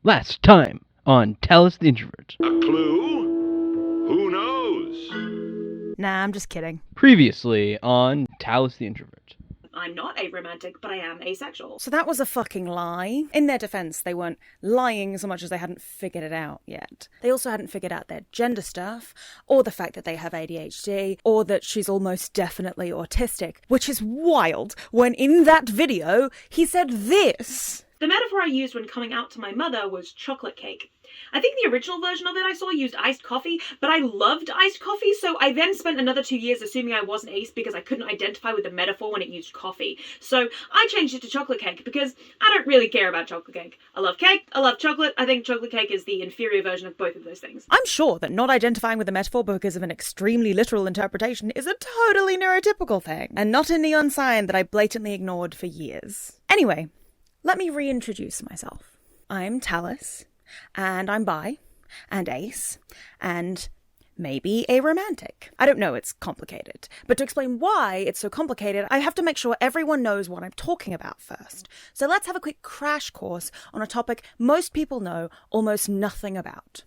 Last time on Talus the Introvert. A clue? Who knows? Nah, I'm just kidding. Previously on Talus the Introvert. I'm not aromantic, but I am asexual. So that was a fucking lie. In their defense, they weren't lying so much as they hadn't figured it out yet. They also hadn't figured out their gender stuff, or the fact that they have ADHD, or that she's almost definitely autistic, which is wild when in that video he said this. The metaphor I used when coming out to my mother was chocolate cake. I think the original version of it I saw used iced coffee, but I loved iced coffee, so I then spent another 2 years assuming I wasn't ace because I couldn't identify with the metaphor when it used coffee. So I changed it to chocolate cake because I don't really care about chocolate cake. I love cake, I love chocolate. I think chocolate cake is the inferior version of both of those things. I'm sure that not identifying with the metaphor because of an extremely literal interpretation is a totally neurotypical thing, and not a neon sign that I blatantly ignored for years. Anyway, let me reintroduce myself. I'm Talus, and I'm bi, and ace, and maybe aromantic. I don't know, it's complicated. But to explain why it's so complicated, I have to make sure everyone knows what I'm talking about first. So let's have a quick crash course on a topic most people know almost nothing about.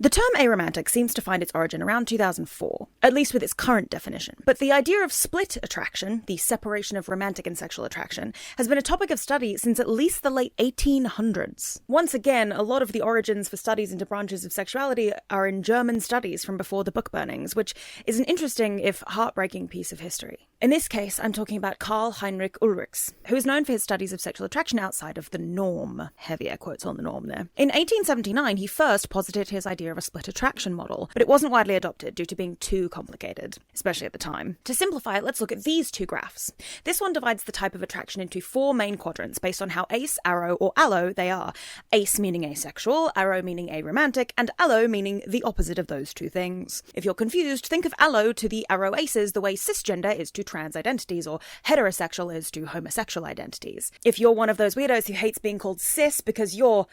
The term aromantic seems to find its origin around 2004, at least with its current definition. But the idea of split attraction, the separation of romantic and sexual attraction, has been a topic of study since at least the late 1800s. Once again, a lot of the origins for studies into branches of sexuality are in German studies from before the book burnings, which is an interesting, if heartbreaking, piece of history. In this case, I'm talking about Karl Heinrich Ulrichs, who is known for his studies of sexual attraction outside of the norm. Heavy air quotes on the norm there. In 1879, he first posited his idea of a split attraction model, but it wasn't widely adopted due to being too complicated, especially at the time. To simplify it, let's look at these two graphs. This one divides the type of attraction into 4 main quadrants based on how ace, aro, or allo they are. Ace meaning asexual, aro meaning aromantic, and allo meaning the opposite of those two things. If you're confused, think of allo to the aro aces the way cisgender is to trans identities, or heterosexual is to homosexual identities. If you're one of those weirdos who hates being called cis because you're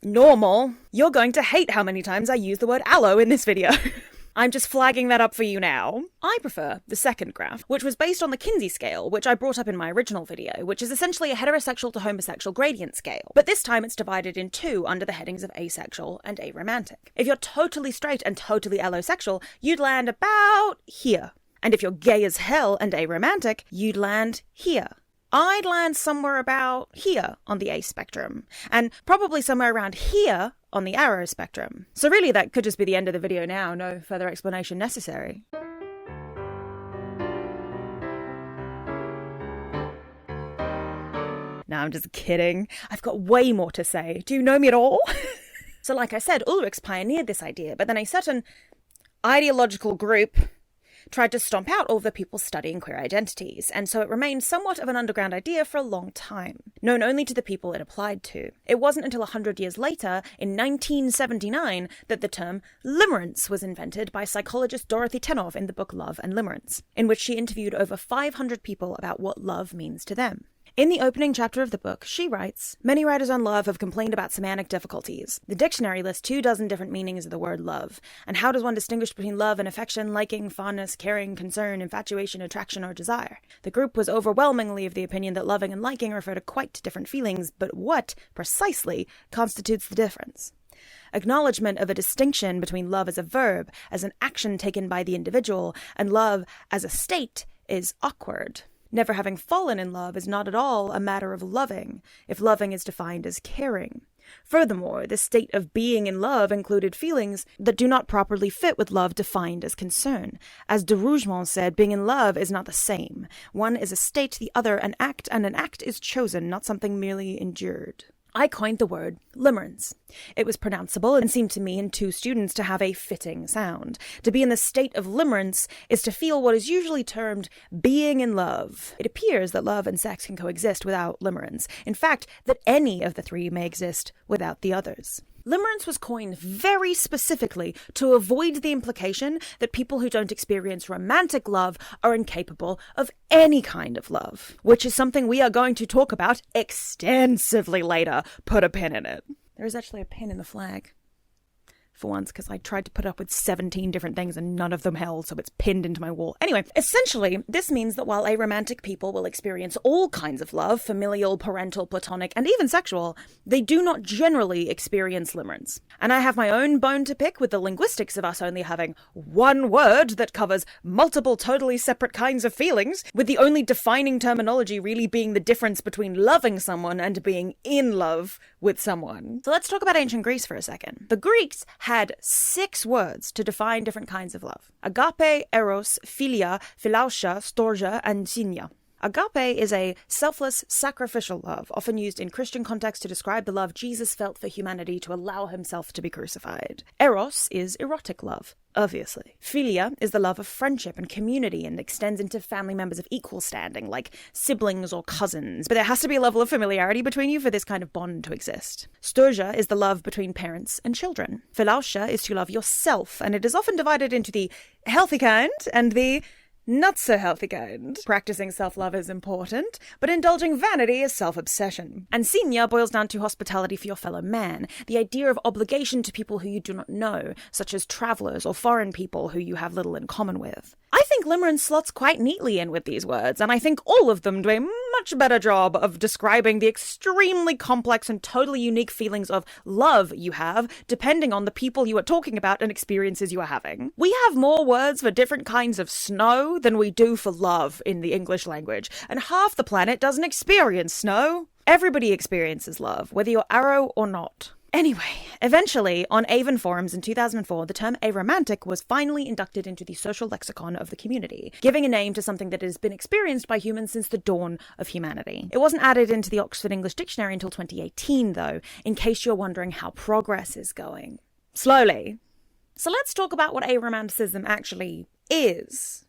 normal, you're going to hate how many times I use the word allo in this video. I'm just flagging that up for you now. I prefer the second graph, which was based on the Kinsey scale, which I brought up in my original video, which is essentially a heterosexual to homosexual gradient scale. But this time it's divided in 2 under the headings of asexual and aromantic. If you're totally straight and totally allosexual, you'd land about here. And if you're gay as hell and aromantic, you'd land here. I'd land somewhere about here on the ace spectrum, and probably somewhere around here on the aro spectrum. So really that could just be the end of the video now, no further explanation necessary. No, I'm just kidding. I've got way more to say. Do you know me at all? So like I said, Ulrichs pioneered this idea, but then a certain ideological group tried to stomp out all the people studying queer identities, and so it remained somewhat of an underground idea for a long time, known only to the people it applied to. It wasn't until 100 years later, in 1979, that the term limerence was invented by psychologist Dorothy Tennov in the book Love and Limerence, in which she interviewed over 500 people about what love means to them. In the opening chapter of the book, she writes, "Many writers on love have complained about semantic difficulties. The dictionary lists 24 different meanings of the word love. And how does one distinguish between love and affection, liking, fondness, caring, concern, infatuation, attraction, or desire? The group was overwhelmingly of the opinion that loving and liking refer to quite different feelings, but what, precisely, constitutes the difference? Acknowledgement of a distinction between love as a verb, as an action taken by the individual, and love as a state is awkward. Never having fallen in love is not at all a matter of loving, if loving is defined as caring. Furthermore, the state of being in love included feelings that do not properly fit with love defined as concern. As de Rougemont said, being in love is not the same. One is a state, the other an act, and an act is chosen, not something merely endured." I coined the word limerence. It was pronounceable and seemed to me and 2 students to have a fitting sound. To be in the state of limerence is to feel what is usually termed being in love. It appears that love and sex can coexist without limerence. In fact, that any of the 3 may exist without the others. Limerence was coined very specifically to avoid the implication that people who don't experience romantic love are incapable of any kind of love, which is something we are going to talk about extensively later. Put a pin in it. There is actually a pin in the flag. for once, because I tried to put up with 17 different things and none of them held, so it's pinned into my wall. Anyway, essentially, this means that while aromantic people will experience all kinds of love, familial, parental, platonic, and even sexual, they do not generally experience limerence. And I have my own bone to pick with the linguistics of us only having one word that covers multiple totally separate kinds of feelings, with the only defining terminology really being the difference between loving someone and being in love with someone. So let's talk about ancient Greece for a second. The Greeks had 6 words to define different kinds of love: agape, eros, philia, philautia, storgia, and synia. Agape is a selfless, sacrificial love, often used in Christian context to describe the love Jesus felt for humanity to allow himself to be crucified. Eros is erotic love, obviously. Philia is the love of friendship and community and extends into family members of equal standing, like siblings or cousins. But there has to be a level of familiarity between you for this kind of bond to exist. Storgia is the love between parents and children. Philautia is to love yourself, and it is often divided into the healthy kind and the not so healthy kind. Practicing self-love is important, but indulging vanity is self-obsession. And synia boils down to hospitality for your fellow man, the idea of obligation to people who you do not know, such as travellers or foreign people who you have little in common with. I think limerence slots quite neatly in with these words, and I think all of them do a much better job of describing the extremely complex and totally unique feelings of love you have, depending on the people you are talking about and experiences you are having. We have more words for different kinds of snow than we do for love in the English language, and half the planet doesn't experience snow. Everybody experiences love, whether you're aro or not. Anyway, eventually, on Avon forums in 2004, the term aromantic was finally inducted into the social lexicon of the community, giving a name to something that has been experienced by humans since the dawn of humanity. It wasn't added into the Oxford English Dictionary until 2018, though, in case you're wondering how progress is going. Slowly. So let's talk about what aromanticism actually is.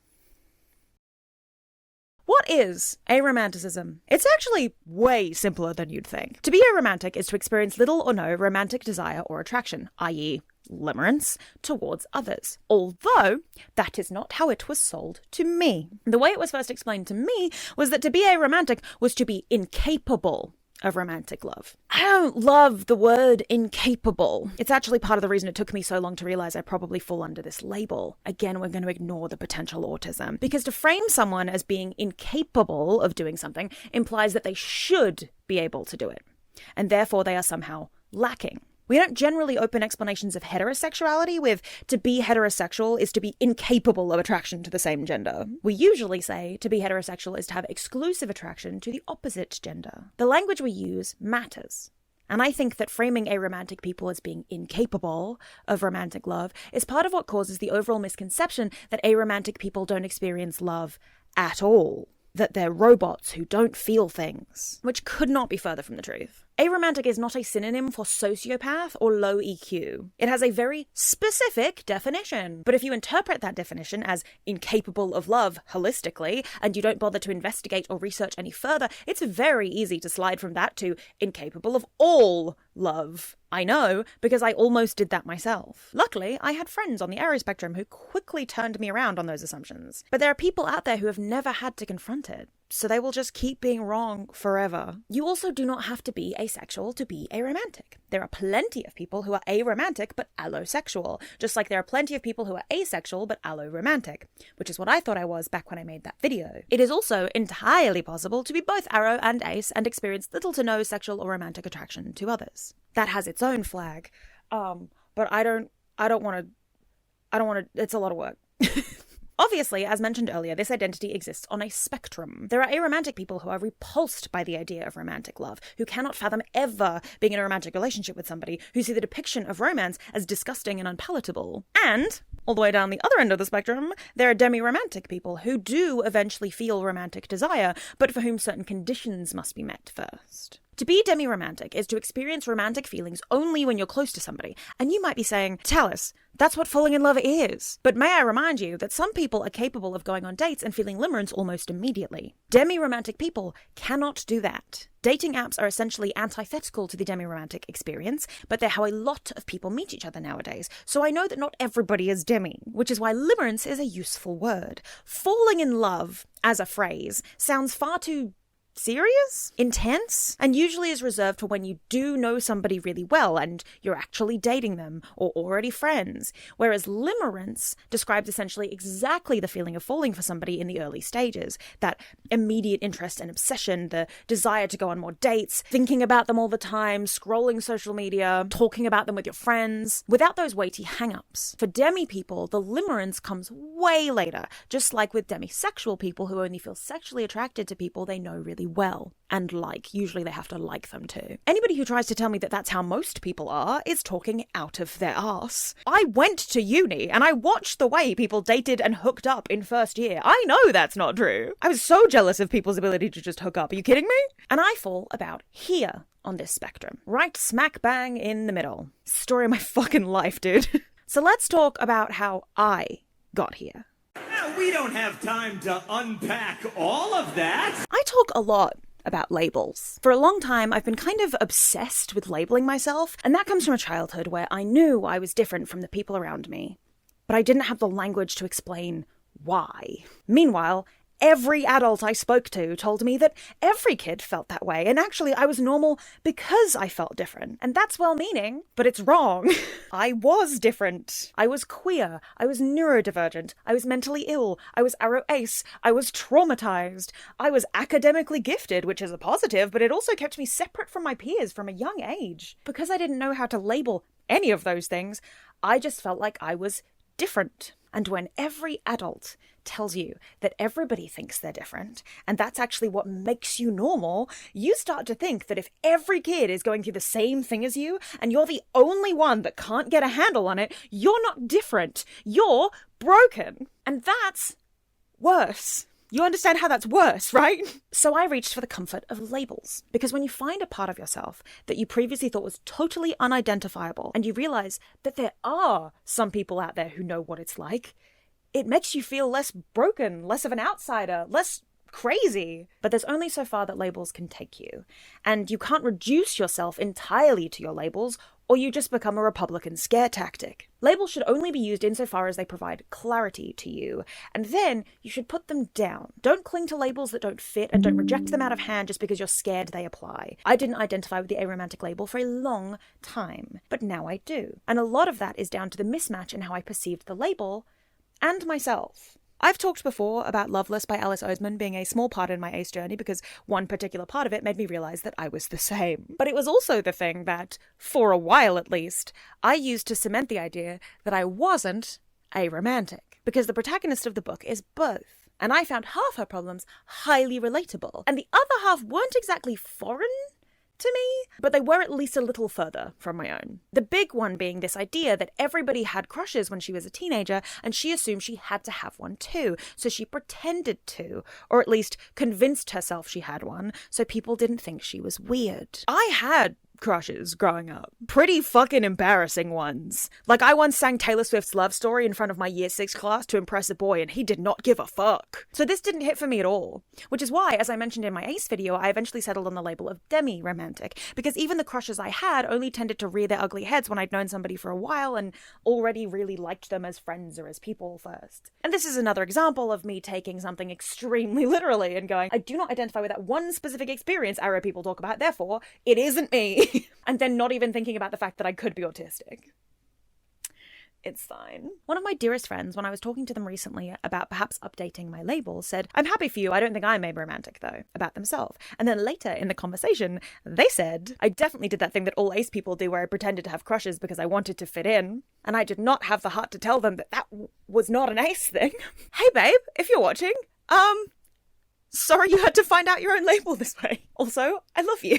What is aromanticism? It's actually way simpler than you'd think. To be aromantic is to experience little or no romantic desire or attraction, i.e., limerence, towards others. Although, that is not how it was sold to me. The way it was first explained to me was that to be aromantic was to be incapable of romantic love. I don't love the word incapable. It's actually part of the reason it took me so long to realize I probably fall under this label. Again, we're going to ignore the potential autism. Because to frame someone as being incapable of doing something implies that they should be able to do it. And therefore they are somehow lacking. We don't generally open explanations of heterosexuality with to be heterosexual is to be incapable of attraction to the same gender. We usually say to be heterosexual is to have exclusive attraction to the opposite gender. The language we use matters. And I think that framing aromantic people as being incapable of romantic love is part of what causes the overall misconception that aromantic people don't experience love at all. That they're robots who don't feel things, which could not be further from the truth. Aromantic is not a synonym for sociopath or low EQ. It has a very specific definition. But if you interpret that definition as incapable of love holistically, and you don't bother to investigate or research any further, it's very easy to slide from that to incapable of all love. I know, because I almost did that myself. Luckily, I had friends on the aro spectrum who quickly turned me around on those assumptions. But there are people out there who have never had to confront it. So they will just keep being wrong forever. You also do not have to be asexual to be aromantic. There are plenty of people who are aromantic but allosexual, just like there are plenty of people who are asexual but alloromantic, which is what I thought I was back when I made that video. It is also entirely possible to be both aro and ace and experience little to no sexual or romantic attraction to others. That has its own flag, but I don't want to, it's a lot of work. Obviously, as mentioned earlier, this identity exists on a spectrum. There are aromantic people who are repulsed by the idea of romantic love, who cannot fathom ever being in a romantic relationship with somebody, who see the depiction of romance as disgusting and unpalatable. And, all the way down the other end of the spectrum, there are demi-romantic people who do eventually feel romantic desire, but for whom certain conditions must be met first. To be demi-romantic is to experience romantic feelings only when you're close to somebody. And you might be saying, Talis, that's what falling in love is. But may I remind you that some people are capable of going on dates and feeling limerence almost immediately. Demi-romantic people cannot do that. Dating apps are essentially antithetical to the demi-romantic experience, but they're how a lot of people meet each other nowadays. So I know that not everybody is demi, which is why limerence is a useful word. Falling in love, as a phrase, sounds far too serious, intense, and usually is reserved for when you do know somebody really well and you're actually dating them or already friends, whereas limerence describes essentially exactly the feeling of falling for somebody in the early stages, that immediate interest and obsession, the desire to go on more dates, thinking about them all the time, scrolling social media, talking about them with your friends, without those weighty hang-ups. For demi people, the limerence comes way later, just like with demisexual people who only feel sexually attracted to people they know really well. And usually they have to like them too. Anybody who tries to tell me that that's how most people are is talking out of their arse. I went to uni and I watched the way people dated and hooked up in first year. I know that's not true. I was so jealous of people's ability to just hook up. Are you kidding me? And I fall about here on this spectrum. Right smack bang in the middle. Story of my fucking life, dude. So let's talk about how I got here. We don't have time to unpack all of that. I talk a lot about labels. For a long time, I've been kind of obsessed with labeling myself, and that comes from a childhood where I knew I was different from the people around me, but I didn't have the language to explain why. Meanwhile, every adult I spoke to told me that every kid felt that way, and actually I was normal because I felt different. And that's well-meaning, but it's wrong. I was different. I was queer. I was neurodivergent. I was mentally ill. I was aro-ace. I was traumatized. I was academically gifted, which is a positive, but it also kept me separate from my peers from a young age. Because I didn't know how to label any of those things, I just felt like I was different. And when every adult tells you that everybody thinks they're different, and that's actually what makes you normal, you start to think that if every kid is going through the same thing as you, and you're the only one that can't get a handle on it, you're not different. You're broken. And that's worse. You understand how that's worse, right? So I reached for the comfort of labels. Because when you find a part of yourself that you previously thought was totally unidentifiable, and you realize that there are some people out there who know what it's like, it makes you feel less broken, less of an outsider, less crazy. But there's only so far that labels can take you. And you can't reduce yourself entirely to your labels, or you just become a Republican scare tactic. Labels should only be used insofar as they provide clarity to you, and then you should put them down. Don't cling to labels that don't fit, and don't reject them out of hand just because you're scared they apply. I didn't identify with the aromantic label for a long time, but now I do. And a lot of that is down to the mismatch in how I perceived the label and myself. I've talked before about Loveless by Alice Oseman being a small part in my ace journey because one particular part of it made me realize that I was the same. But it was also the thing that, for a while at least, I used to cement the idea that I wasn't aromantic, because the protagonist of the book is both. And I found half her problems highly relatable, and the other half weren't exactly foreign to me, but they were at least a little further from my own. The big one being this idea that everybody had crushes when she was a teenager, and she assumed she had to have one too, so she pretended to, or at least convinced herself she had one, so people didn't think she was weird. I had crushes growing up. Pretty fucking embarrassing ones. Like, I once sang Taylor Swift's Love Story in front of my year 6 class to impress a boy, and he did not give a fuck. So this didn't hit for me at all. Which is why, as I mentioned in my ace video, I eventually settled on the label of demi-romantic, because even the crushes I had only tended to rear their ugly heads when I'd known somebody for a while and already really liked them as friends or as people first. And this is another example of me taking something extremely literally and going, I do not identify with that one specific experience aro people talk about, therefore, it isn't me. And then not even thinking about the fact that I could be autistic. It's fine. One of my dearest friends, when I was talking to them recently about perhaps updating my label, said, I'm happy for you, I don't think I'm aromantic though, about themselves. And then later in the conversation, they said, I definitely did that thing that all ace people do where I pretended to have crushes because I wanted to fit in. And I did not have the heart to tell them that that was not an ace thing. Hey babe, if you're watching, sorry you had to find out your own label this way. Also, I love you.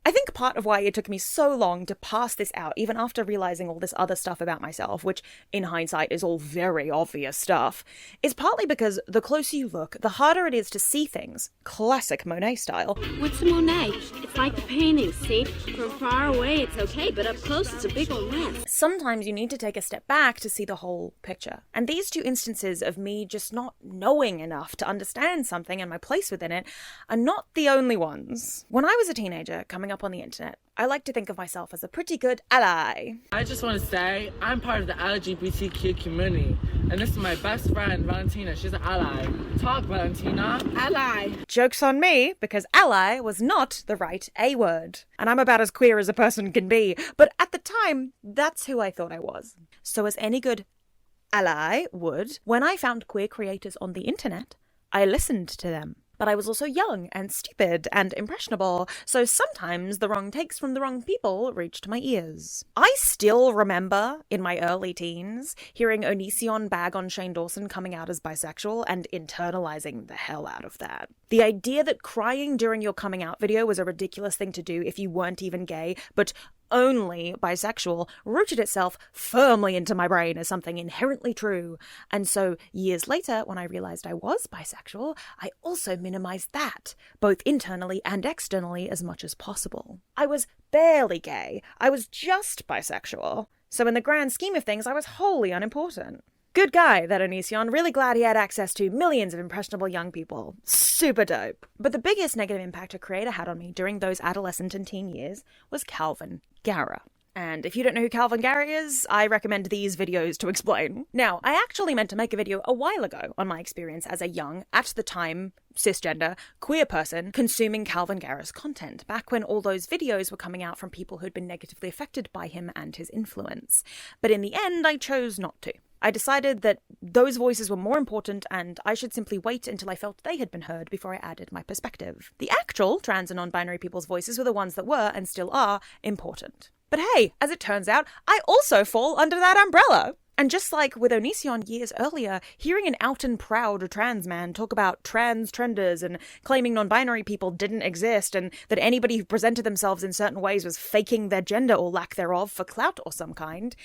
I think part of why it took me so long to pass this out, even after realizing all this other stuff about myself, which in hindsight is all very obvious stuff, is partly because the closer you look, the harder it is to see things. Classic Monet style. What's a Monet? It's like the painting, see? From far away it's okay, but up close it's a big old mess. Sometimes you need to take a step back to see the whole picture. And these two instances of me just not knowing enough to understand something and my place within it are not the only ones. When I was a teenager, coming up on the internet, I like to think of myself as a pretty good ally. I just want to say I'm part of the LGBTQ community. And this is my best friend, Valentina. She's an ally. Talk, Valentina. Ally. Joke's on me, because ally was not the right A word. And I'm about as queer as a person can be. But at the time, that's who I thought I was. So as any good ally would, when I found queer creators on the internet, I listened to them. But I was also young and stupid and impressionable, so sometimes the wrong takes from the wrong people reached my ears. I still remember, in my early teens, hearing Onision bag on Shane Dawson coming out as bisexual and internalizing the hell out of that. The idea that crying during your coming out video was a ridiculous thing to do if you weren't even gay, but only bisexual, rooted itself firmly into my brain as something inherently true. And so years later, when I realized I was bisexual, I also minimized that, both internally and externally, as much as possible. I was barely gay. I was just bisexual. So in the grand scheme of things, I was wholly unimportant. Good guy, that Onision. Really glad he had access to millions of impressionable young people. Super dope. But the biggest negative impact a creator had on me during those adolescent and teen years was Calvin Garra. And if you don't know who Calvin Garra is, I recommend these videos to explain. Now, I actually meant to make a video a while ago on my experience as a young, at the time, cisgender, queer person consuming Calvin Garra's content, back when all those videos were coming out from people who'd been negatively affected by him and his influence. But in the end, I chose not to. I decided that those voices were more important and I should simply wait until I felt they had been heard before I added my perspective. The actual trans and non-binary people's voices were the ones that were, and still are, important. But hey, as it turns out, I also fall under that umbrella. And just like with Onision years earlier, hearing an out and proud trans man talk about trans trenders and claiming non-binary people didn't exist and that anybody who presented themselves in certain ways was faking their gender or lack thereof for clout or some kind,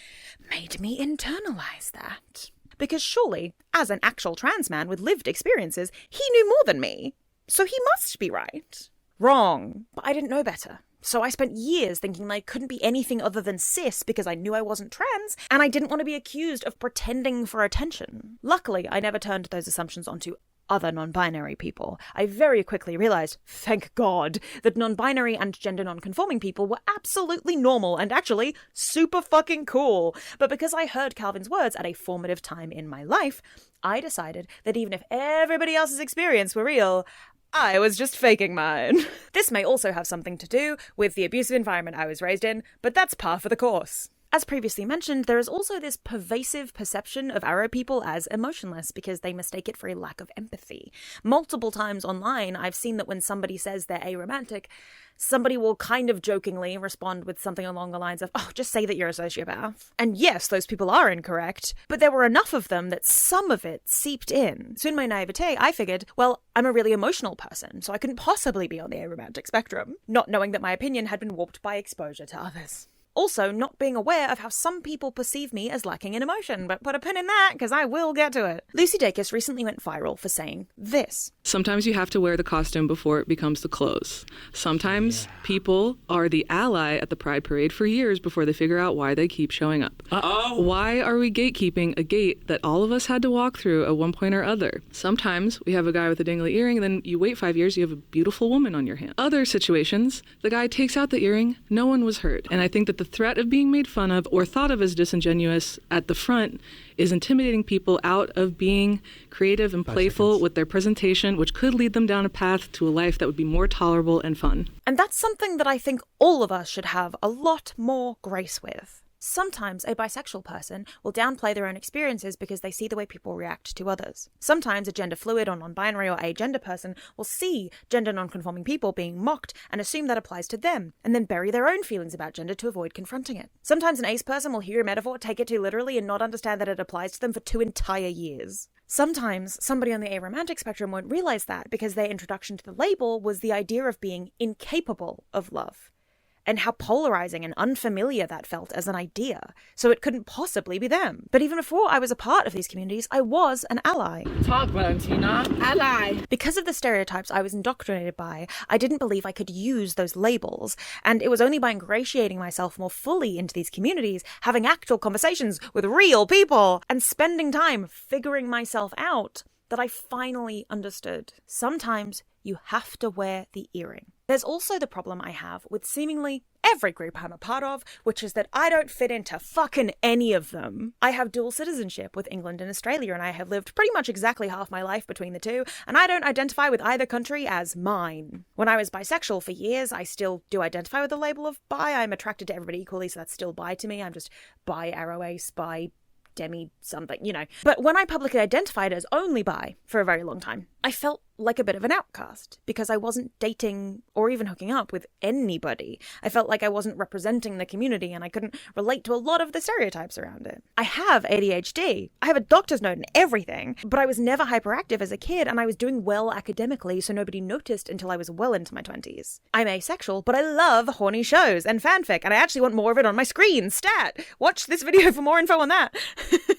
made me internalize that. Because surely, as an actual trans man with lived experiences, he knew more than me. So he must be right. Wrong. But I didn't know better. So I spent years thinking I couldn't be anything other than cis because I knew I wasn't trans, and I didn't want to be accused of pretending for attention. Luckily, I never turned those assumptions onto other non-binary people. I very quickly realized, thank God, that non-binary and gender non-conforming people were absolutely normal and actually super fucking cool. But because I heard Calvin's words at a formative time in my life, I decided that even if everybody else's experience were real, I was just faking mine. This may also have something to do with the abusive environment I was raised in, but that's par for the course. As previously mentioned, there is also this pervasive perception of aro people as emotionless because they mistake it for a lack of empathy. Multiple times online, I've seen that when somebody says they're aromantic, somebody will kind of jokingly respond with something along the lines of, oh, just say that you're a sociopath. And yes, those people are incorrect, but there were enough of them that some of it seeped in. So in my naivete, I figured, well, I'm a really emotional person, so I couldn't possibly be on the aromantic spectrum, not knowing that my opinion had been warped by exposure to others. Also, not being aware of how some people perceive me as lacking in emotion, but put a pin in that, because I will get to it. Lucy Dacus recently went viral for saying this. Sometimes you have to wear the costume before it becomes the clothes. Sometimes people are the ally at the Pride Parade for years before they figure out why they keep showing up. Why are we gatekeeping a gate that all of us had to walk through at one point or other? Sometimes we have a guy with a dingly earring, then you wait 5 years, you have a beautiful woman on your hand. Other situations, the guy takes out the earring, no one was hurt. And I think that the threat of being made fun of or thought of as disingenuous at the front is intimidating people out of being creative and playful with their presentation, which could lead them down a path to a life that would be more tolerable and fun. And that's something that I think all of us should have a lot more grace with. Sometimes a bisexual person will downplay their own experiences because they see the way people react to others. Sometimes a gender fluid or non-binary or agender person will see gender non-conforming people being mocked and assume that applies to them, and then bury their own feelings about gender to avoid confronting it. Sometimes an ace person will hear a metaphor, take it too literally, and not understand that it applies to them for 2 entire years. Sometimes somebody on the aromantic spectrum won't realize that because their introduction to the label was the idea of being incapable of love, and how polarizing and unfamiliar that felt as an idea, so it couldn't possibly be them. But even before I was a part of these communities, I was an ally. Talk, Valentina. Ally. Because of the stereotypes I was indoctrinated by, I didn't believe I could use those labels, and it was only by ingratiating myself more fully into these communities, having actual conversations with real people, and spending time figuring myself out, that I finally understood. Sometimes you have to wear the earring. There's also the problem I have with seemingly every group I'm a part of, which is that I don't fit into fucking any of them. I have dual citizenship with England and Australia, and I have lived pretty much exactly half my life between the two, and I don't identify with either country as mine. When I was bisexual for years, I still do identify with the label of bi. I'm attracted to everybody equally, so that's still bi to me. I'm just bi, aro ace, bi, demi something, you know. But when I publicly identified as only bi for a very long time, I felt like a bit of an outcast because I wasn't dating or even hooking up with anybody. I felt like I wasn't representing the community and I couldn't relate to a lot of the stereotypes around it. I have ADHD. I have a doctor's note and everything, but I was never hyperactive as a kid and I was doing well academically, so nobody noticed until I was well into my 20s. I'm asexual, but I love horny shows and fanfic, and I actually want more of it on my screen. Stat! Watch this video for more info on that.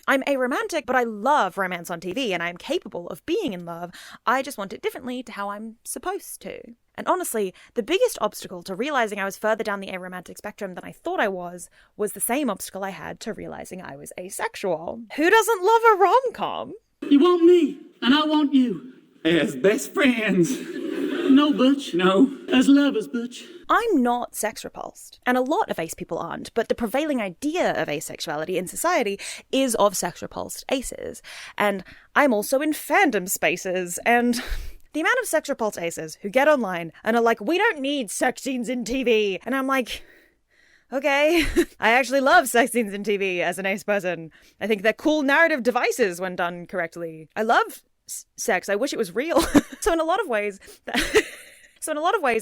I'm aromantic, but I love romance on TV and I'm capable of being in love. I just want it differently to how I'm supposed to. And honestly, the biggest obstacle to realizing I was further down the aromantic spectrum than I thought I was the same obstacle I had to realizing I was asexual. Who doesn't love a rom-com? You want me, and I want you. As best friends. No, Butch. No. As lovers, Butch. I'm not sex repulsed, and a lot of ace people aren't, but the prevailing idea of asexuality in society is of sex repulsed aces. And I'm also in fandom spaces, and the amount of sex repulsed aces who get online and are like, we don't need sex scenes in TV. And I'm like, okay, I actually love sex scenes in TV as an ace person. I think they're cool narrative devices when done correctly. I love sex. I wish it was real. So in a lot of ways,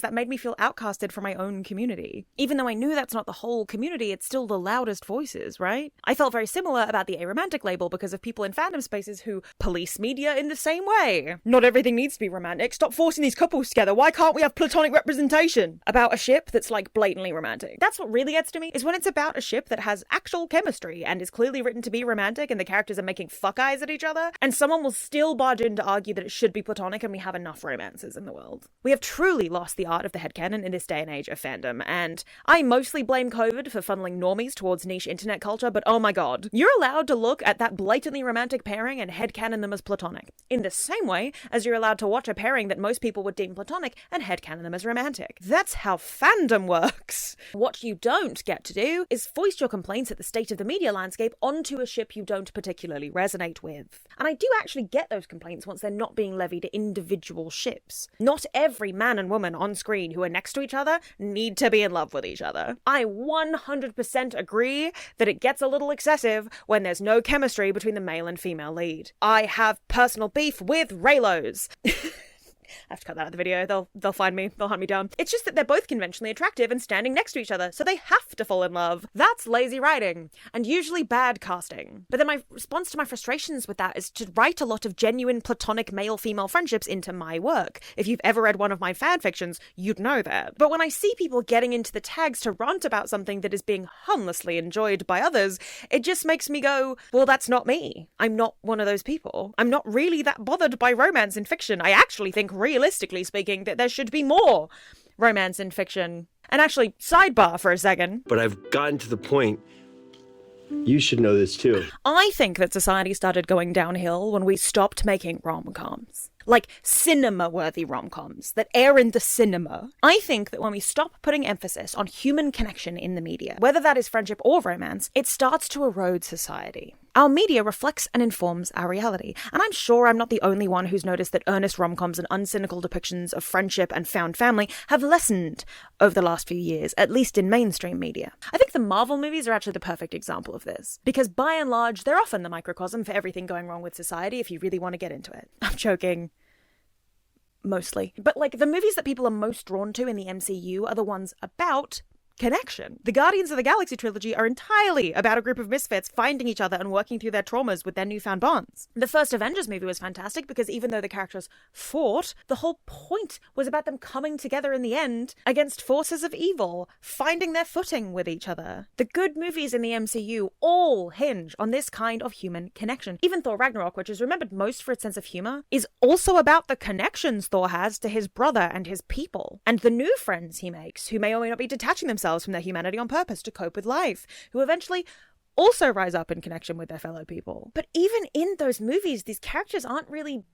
that made me feel outcasted from my own community. Even though I knew that's not the whole community, it's still the loudest voices, right? I felt very similar about the aromantic label because of people in fandom spaces who police media in the same way. Not everything needs to be romantic. Stop forcing these couples together. Why can't we have platonic representation about a ship that's like blatantly romantic? That's what really gets to me, is when it's about a ship that has actual chemistry and is clearly written to be romantic and the characters are making fuck eyes at each other, and someone will still barge in to argue that it should be platonic and we have enough romances in the world. We have truly lost the art of the headcanon in this day and age of fandom, and I mostly blame COVID for funneling normies towards niche internet culture, but oh my god, you're allowed to look at that blatantly romantic pairing and headcanon them as platonic, in the same way as you're allowed to watch a pairing that most people would deem platonic and headcanon them as romantic. That's how fandom works. What you don't get to do is foist your complaints at the state of the media landscape onto a ship you don't particularly resonate with. And I do actually get those complaints once they're not being levied at individual ships. Not every man and woman on screen who are next to each other need to be in love with each other. I 100% agree that it gets a little excessive when there's no chemistry between the male and female lead. I have personal beef with Raylos. I have to cut that out of the video. They'll find me. They'll hunt me down. It's just that they're both conventionally attractive and standing next to each other, so they have to fall in love. That's lazy writing, and usually bad casting. But then my response to my frustrations with that is to write a lot of genuine platonic male-female friendships into my work. If you've ever read one of my fan fictions, you'd know that. But when I see people getting into the tags to rant about something that is being harmlessly enjoyed by others, it just makes me go, well, that's not me. I'm not one of those people. I'm not really that bothered by romance in fiction. I actually think, realistically speaking, that there should be more romance in fiction. And actually, sidebar for a second. But I've gotten to the point, you should know this too. I think that society started going downhill when we stopped making rom-coms. Like cinema-worthy rom-coms that air in the cinema. I think that when we stop putting emphasis on human connection in the media, whether that is friendship or romance, it starts to erode society. Our media reflects and informs our reality, and I'm sure I'm not the only one who's noticed that earnest rom-coms and uncynical depictions of friendship and found family have lessened over the last few years, at least in mainstream media. I think the Marvel movies are actually the perfect example of this, because by and large, they're often the microcosm for everything going wrong with society if you really want to get into it. I'm joking. Mostly. But like the movies that people are most drawn to in the MCU are the ones about connection. The Guardians of the Galaxy trilogy are entirely about a group of misfits finding each other and working through their traumas with their newfound bonds. The first Avengers movie was fantastic because even though the characters fought, the whole point was about them coming together in the end against forces of evil, finding their footing with each other. The good movies in the MCU all hinge on this kind of human connection. Even Thor Ragnarok, which is remembered most for its sense of humor, is also about the connections Thor has to his brother and his people, and the new friends he makes, who may or may not be detaching themselves from their humanity on purpose to cope with life, who eventually also rise up in connection with their fellow people. But even in those movies, these characters aren't really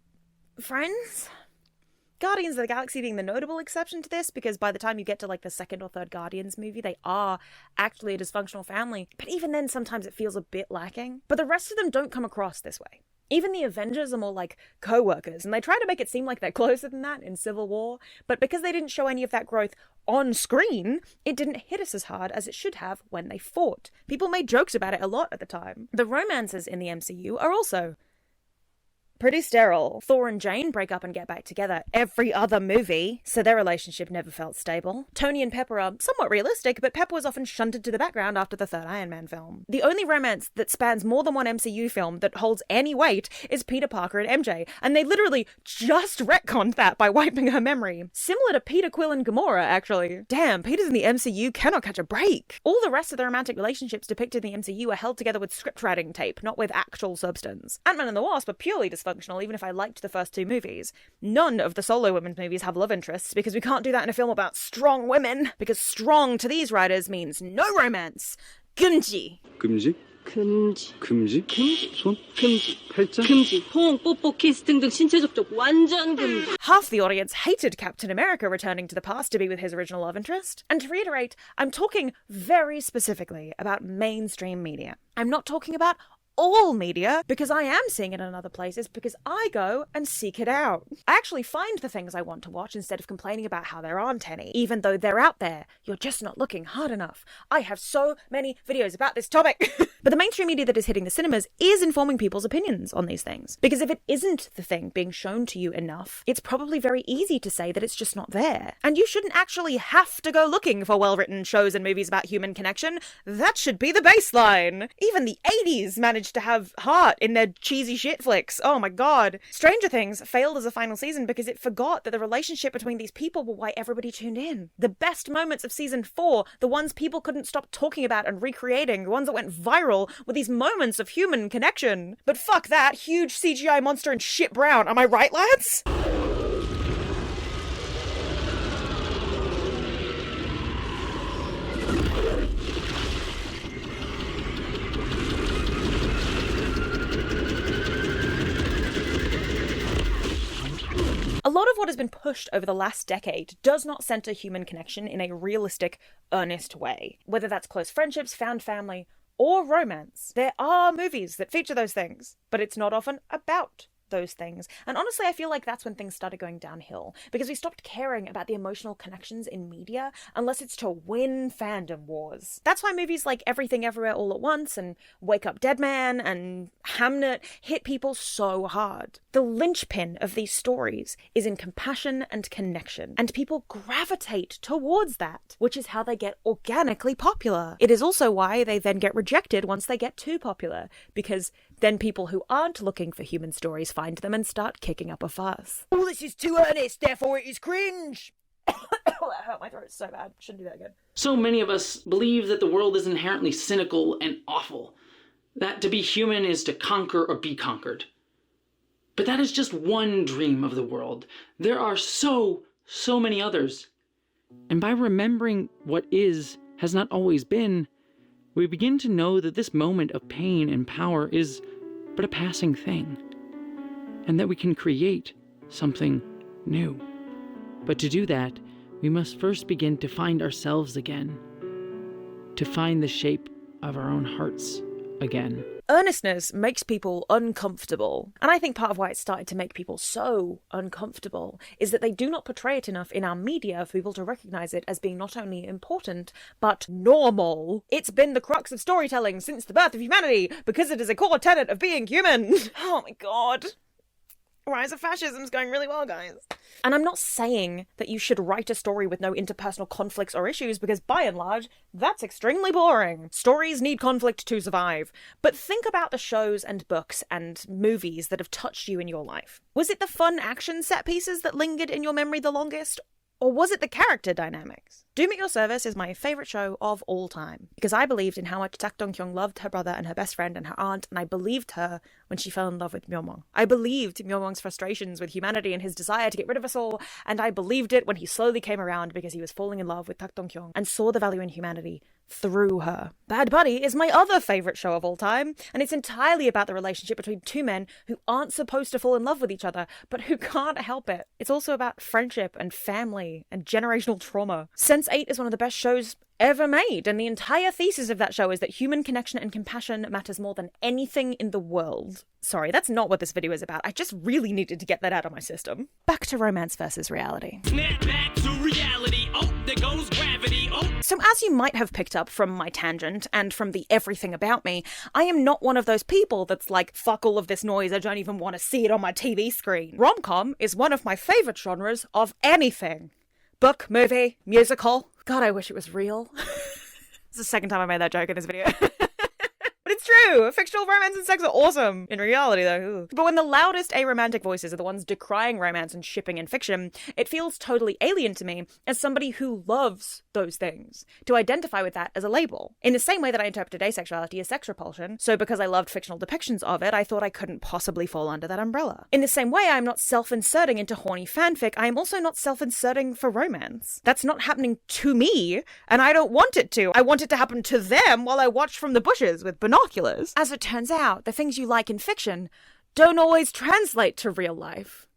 friends. Guardians of the Galaxy being the notable exception to this, because by the time you get to like the second or third Guardians movie, they are actually a dysfunctional family. But even then, sometimes it feels a bit lacking. But the rest of them don't come across this way. Even the Avengers are more like co-workers, and they try to make it seem like they're closer than that in Civil War, but because they didn't show any of that growth on screen, it didn't hit us as hard as it should have when they fought. People made jokes about it a lot at the time. The romances in the MCU are also pretty sterile. Thor and Jane break up and get back together every other movie, so their relationship never felt stable. Tony and Pepper are somewhat realistic, but Pepper was often shunted to the background after the third Iron Man film. The only romance that spans more than one MCU film that holds any weight is Peter Parker and MJ, and they literally just retconned that by wiping her memory. Similar to Peter Quill and Gamora, actually. Damn, Peter's in the MCU cannot catch a break. All the rest of the romantic relationships depicted in the MCU are held together with scriptwriting tape, not with actual substance. Ant-Man and the Wasp are purely dysfunctional, even if I liked the first two movies. None of the solo women's movies have love interests, because we can't do that in a film about strong women, because strong to these writers means no romance. 금지. 금지? 금지. 금지? 금지. 손? 금지. 팔짱? 금지. 포옹, 뽀뽀, 키스 등등 신체 접촉 완전 금지. Half the audience hated Captain America returning to the past to be with his original love interest. And to reiterate, I'm talking very specifically about mainstream media. I'm not talking about all media, because I am seeing it in other places, because I go and seek it out. I actually find the things I want to watch instead of complaining about how there aren't any, even though they're out there. You're just not looking hard enough. I have so many videos about this topic. But the mainstream media that is hitting the cinemas is informing people's opinions on these things. Because if it isn't the thing being shown to you enough, it's probably very easy to say that it's just not there. And you shouldn't actually have to go looking for well-written shows and movies about human connection. That should be the baseline. Even the 80s managed to have heart in their cheesy shit flicks. Oh my god. Stranger Things failed as a final season because it forgot that the relationship between these people were why everybody tuned in. The best moments of season 4, the ones people couldn't stop talking about and recreating, the ones that went viral, were these moments of human connection. But fuck that, huge CGI monster and shit brown. Am I right, lads? A lot of what has been pushed over the last decade does not center human connection in a realistic, earnest way. Whether that's close friendships, found family, or romance. There are movies that feature those things, but it's not often about those things. And honestly, I feel like that's when things started going downhill, because we stopped caring about the emotional connections in media unless it's to win fandom wars. That's why movies like Everything Everywhere All at Once and Wake Up Dead Man and Hamnet hit people so hard. The linchpin of these stories is in compassion and connection, and people gravitate towards that, which is how they get organically popular. It is also why they then get rejected once they get too popular, because then people who aren't looking for human stories find them and start kicking up a fuss. Oh, this is too earnest, therefore it is cringe! That hurt my throat so bad. Shouldn't do that again. So many of us believe that the world is inherently cynical and awful, that to be human is to conquer or be conquered. But that is just one dream of the world. There are so many others. And by remembering what is has not always been, we begin to know that this moment of pain and power is but a passing thing, and that we can create something new. But to do that, we must first begin to find ourselves again, to find the shape of our own hearts again. Earnestness makes people uncomfortable. And I think part of why it started to make people so uncomfortable is that they do not portray it enough in our media for people to recognize it as being not only important, but normal. It's been the crux of storytelling since the birth of humanity, because it is a core tenet of being human. Oh my god. Rise of Fascism's going really well, guys. And I'm not saying that you should write a story with no interpersonal conflicts or issues, because by and large, that's extremely boring. Stories need conflict to survive. But think about the shows and books and movies that have touched you in your life. Was it the fun action set pieces that lingered in your memory the longest? Or was it the character dynamics? Doom at Your Service is my favourite show of all time, because I believed in how much Tak Dong-kyung loved her brother and her best friend and her aunt, and I believed her when she fell in love with Myeongmong. I believed Myeongmong's frustrations with humanity and his desire to get rid of us all, and I believed it when he slowly came around because he was falling in love with Tak Dong-kyung and saw the value in humanity through her. Bad Buddy is my other favourite show of all time, and it's entirely about the relationship between two men who aren't supposed to fall in love with each other, but who can't help it. It's also about friendship and family and generational trauma. Sense8 is one of the best shows ever made, and the entire thesis of that show is that human connection and compassion matters more than anything in the world. Sorry, that's not what this video is about. I just really needed to get that out of my system. Back to romance versus reality. Snap back to reality. Oh, there goes gravity. Oh. So as you might have picked up from my tangent and from the everything about me, I am not one of those people that's like, fuck all of this noise, I don't even want to see it on my TV screen. Rom-com is one of my favourite genres of anything. Book, movie, musical. God, I wish it was real. It's the second time I made that joke in this video. But it's true! Fictional romance and sex are awesome! In reality, though. But when the loudest aromantic voices are the ones decrying romance and shipping in fiction, it feels totally alien to me as somebody who loves those things, to identify with that as a label. In the same way that I interpreted asexuality as sex repulsion, so because I loved fictional depictions of it, I thought I couldn't possibly fall under that umbrella. In the same way, I'm not self-inserting into horny fanfic, I am also not self-inserting for romance. That's not happening to me, and I don't want it to. I want it to happen to them while I watch from the bushes with binoculars. As it turns out, the things you like in fiction don't always translate to real life.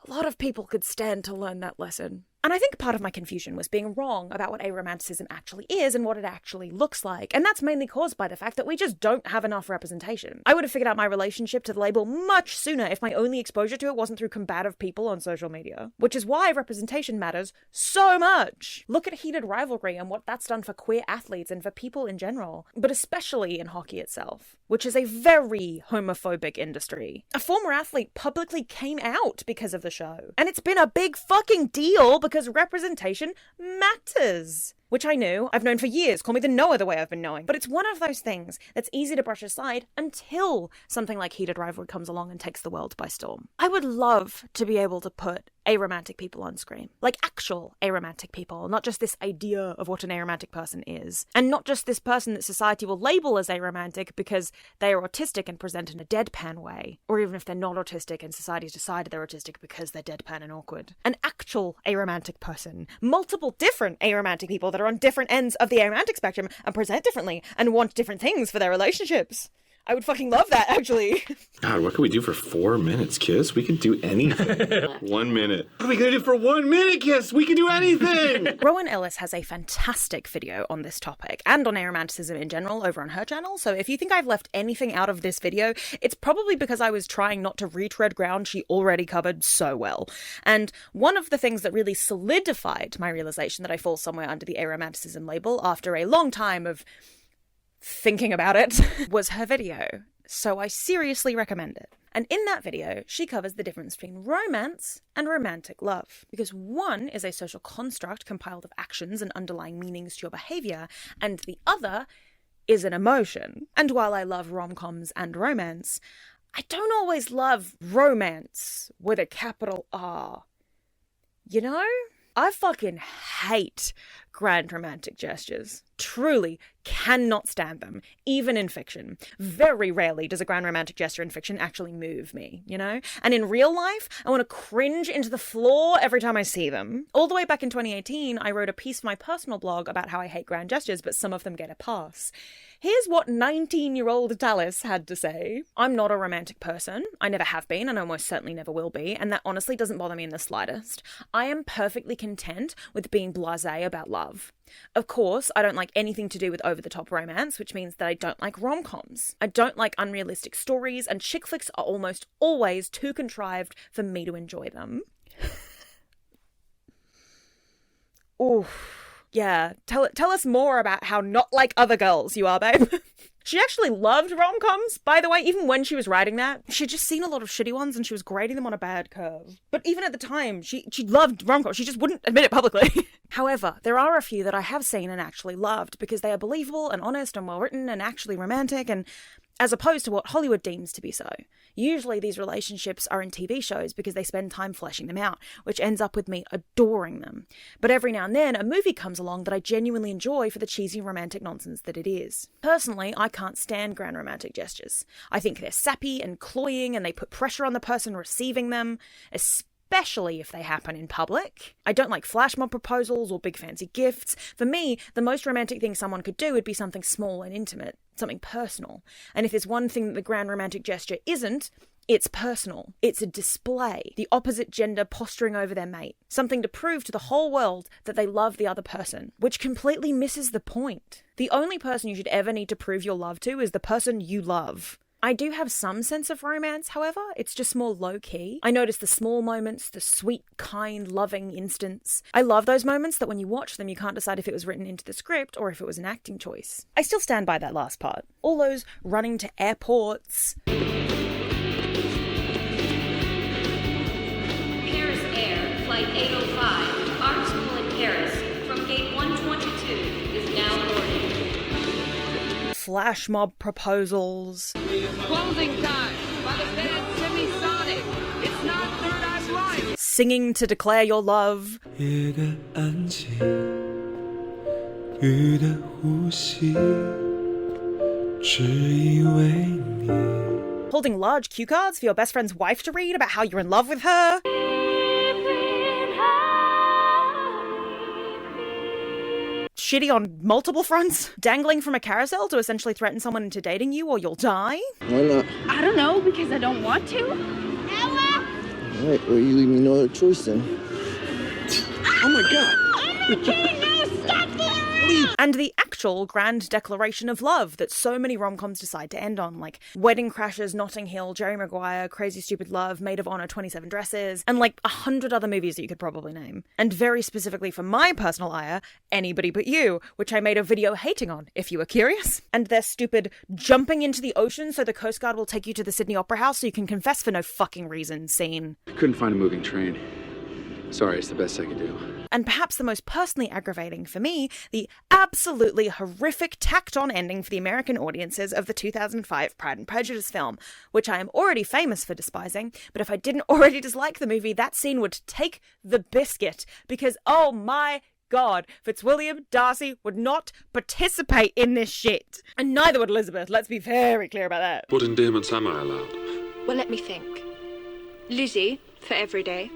A lot of people could stand to learn that lesson. And I think part of my confusion was being wrong about what aromanticism actually is and what it actually looks like. And that's mainly caused by the fact that we just don't have enough representation. I would have figured out my relationship to the label much sooner if my only exposure to it wasn't through combative people on social media. Which is why representation matters so much. Look at heated rivalry and what that's done for queer athletes and for people in general. But especially in hockey itself, which is a very homophobic industry. A former athlete publicly came out because of the show. And it's been a big fucking deal because representation matters. Which I knew. I've known for years. Call me the knower the way I've been knowing. But it's one of those things that's easy to brush aside until something like heated rivalry comes along and takes the world by storm. I would love to be able to put aromantic people on screen. Like actual aromantic people, not just this idea of what an aromantic person is. And not just this person that society will label as aromantic because they are autistic and present in a deadpan way. Or even if they're not autistic and society's decided they're autistic because they're deadpan and awkward. An actual aromantic person. Multiple different aromantic people that are on different ends of the aromantic spectrum and present differently and want different things for their relationships. I would fucking love that, actually. God, what can we do for 4 minutes, Kiss? We can do anything. 1 minute. What are we gonna do for 1 minute, Kiss? We can do anything! Rowan Ellis has a fantastic video on this topic and on aromanticism in general over on her channel, so if you think I've left anything out of this video, it's probably because I was trying not to retread ground she already covered so well. And one of the things that really solidified my realization that I fall somewhere under the aromanticism label after a long time of thinking about it was her video, so I seriously recommend it. And in that video, she covers the difference between romance and romantic love, because one is a social construct compiled of actions and underlying meanings to your behaviour, and the other is an emotion. And while I love rom-coms and romance, I don't always love romance with a capital R. You know? I fucking hate grand romantic gestures. Truly cannot stand them, even in fiction. Very rarely does a grand romantic gesture in fiction actually move me, you know? And in real life, I want to cringe into the floor every time I see them. All the way back in 2018, I wrote a piece for my personal blog about how I hate grand gestures, but some of them get a pass. Here's what 19-year-old Dallas had to say. I'm not a romantic person. I never have been, and I almost certainly never will be, and that honestly doesn't bother me in the slightest. I am perfectly content with being blasé about love. Of course, I don't like anything to do with over-the-top romance, which means that I don't like rom-coms. I don't like unrealistic stories, and chick flicks are almost always too contrived for me to enjoy them. Oof. Yeah, tell us more about how not like other girls you are, babe. She actually loved rom-coms, by the way, even when she was writing that. She'd just seen a lot of shitty ones and she was grading them on a bad curve. But even at the time, she loved rom-coms. She just wouldn't admit it publicly. However, there are a few that I have seen and actually loved because they are believable and honest and well-written and actually romantic, and as opposed to what Hollywood deems to be so. Usually these relationships are in TV shows because they spend time fleshing them out, which ends up with me adoring them. But every now and then, a movie comes along that I genuinely enjoy for the cheesy romantic nonsense that it is. Personally, I can't stand grand romantic gestures. I think they're sappy and cloying, and they put pressure on the person receiving them, especially if they happen in public. I don't like flash mob proposals or big fancy gifts. For me, the most romantic thing someone could do would be something small and intimate, something personal. And if there's one thing that the grand romantic gesture isn't, it's personal. It's a display. The opposite gender posturing over their mate. Something to prove to the whole world that they love the other person, which completely misses the point. The only person you should ever need to prove your love to is the person you love. I do have some sense of romance, however. It's just more low-key. I notice the small moments, the sweet, kind, loving instants. I love those moments that when you watch them, you can't decide if it was written into the script or if it was an acting choice. I still stand by that last part. All those running to airports. Paris Air, Flight 805, art school in Paris, from gate 122, is now boarding. Flash mob proposals. Closing time by the band Semisonic. It's not Third Eye's Life. Singing to declare your love. Holding large cue cards for your best friend's wife to read about how you're in love with her. Shitty on multiple fronts. Dangling from a carousel to essentially threaten someone into dating you or you'll die. Why not? I don't know, because I don't want to. Ella! Alright, well, you leave me no other choice then. Oh my god! No, stop there! And the actual grand declaration of love that so many rom-coms decide to end on, like Wedding Crashers, Notting Hill, Jerry Maguire, Crazy Stupid Love, Maid of Honor, 27 Dresses, and like 100 other movies that you could probably name. And very specifically for my personal ire, Anybody But You, which I made a video hating on, if you were curious. And their stupid jumping into the ocean so the Coast Guard will take you to the Sydney Opera House so you can confess for no fucking reason scene. Couldn't find a moving train. Sorry, it's the best I could do. And perhaps the most personally aggravating for me, the absolutely horrific tacked-on ending for the American audiences of the 2005 Pride and Prejudice film, which I am already famous for despising, but if I didn't already dislike the movie, that scene would take the biscuit, because oh my God, Fitzwilliam Darcy would not participate in this shit. And neither would Elizabeth, let's be very clear about that. What endearments am I allowed? Well, let me think. Lizzie, for every day.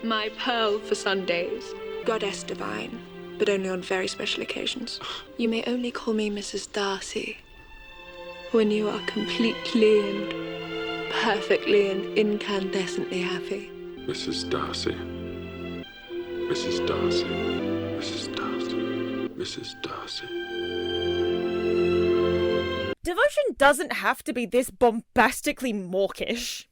My Pearl for Sundays. Goddess divine, but only on very special occasions. You may only call me Mrs. Darcy when you are completely and perfectly and incandescently happy. Mrs. Darcy. Mrs. Darcy. Mrs. Darcy. Mrs. Darcy. Devotion doesn't have to be this bombastically mawkish.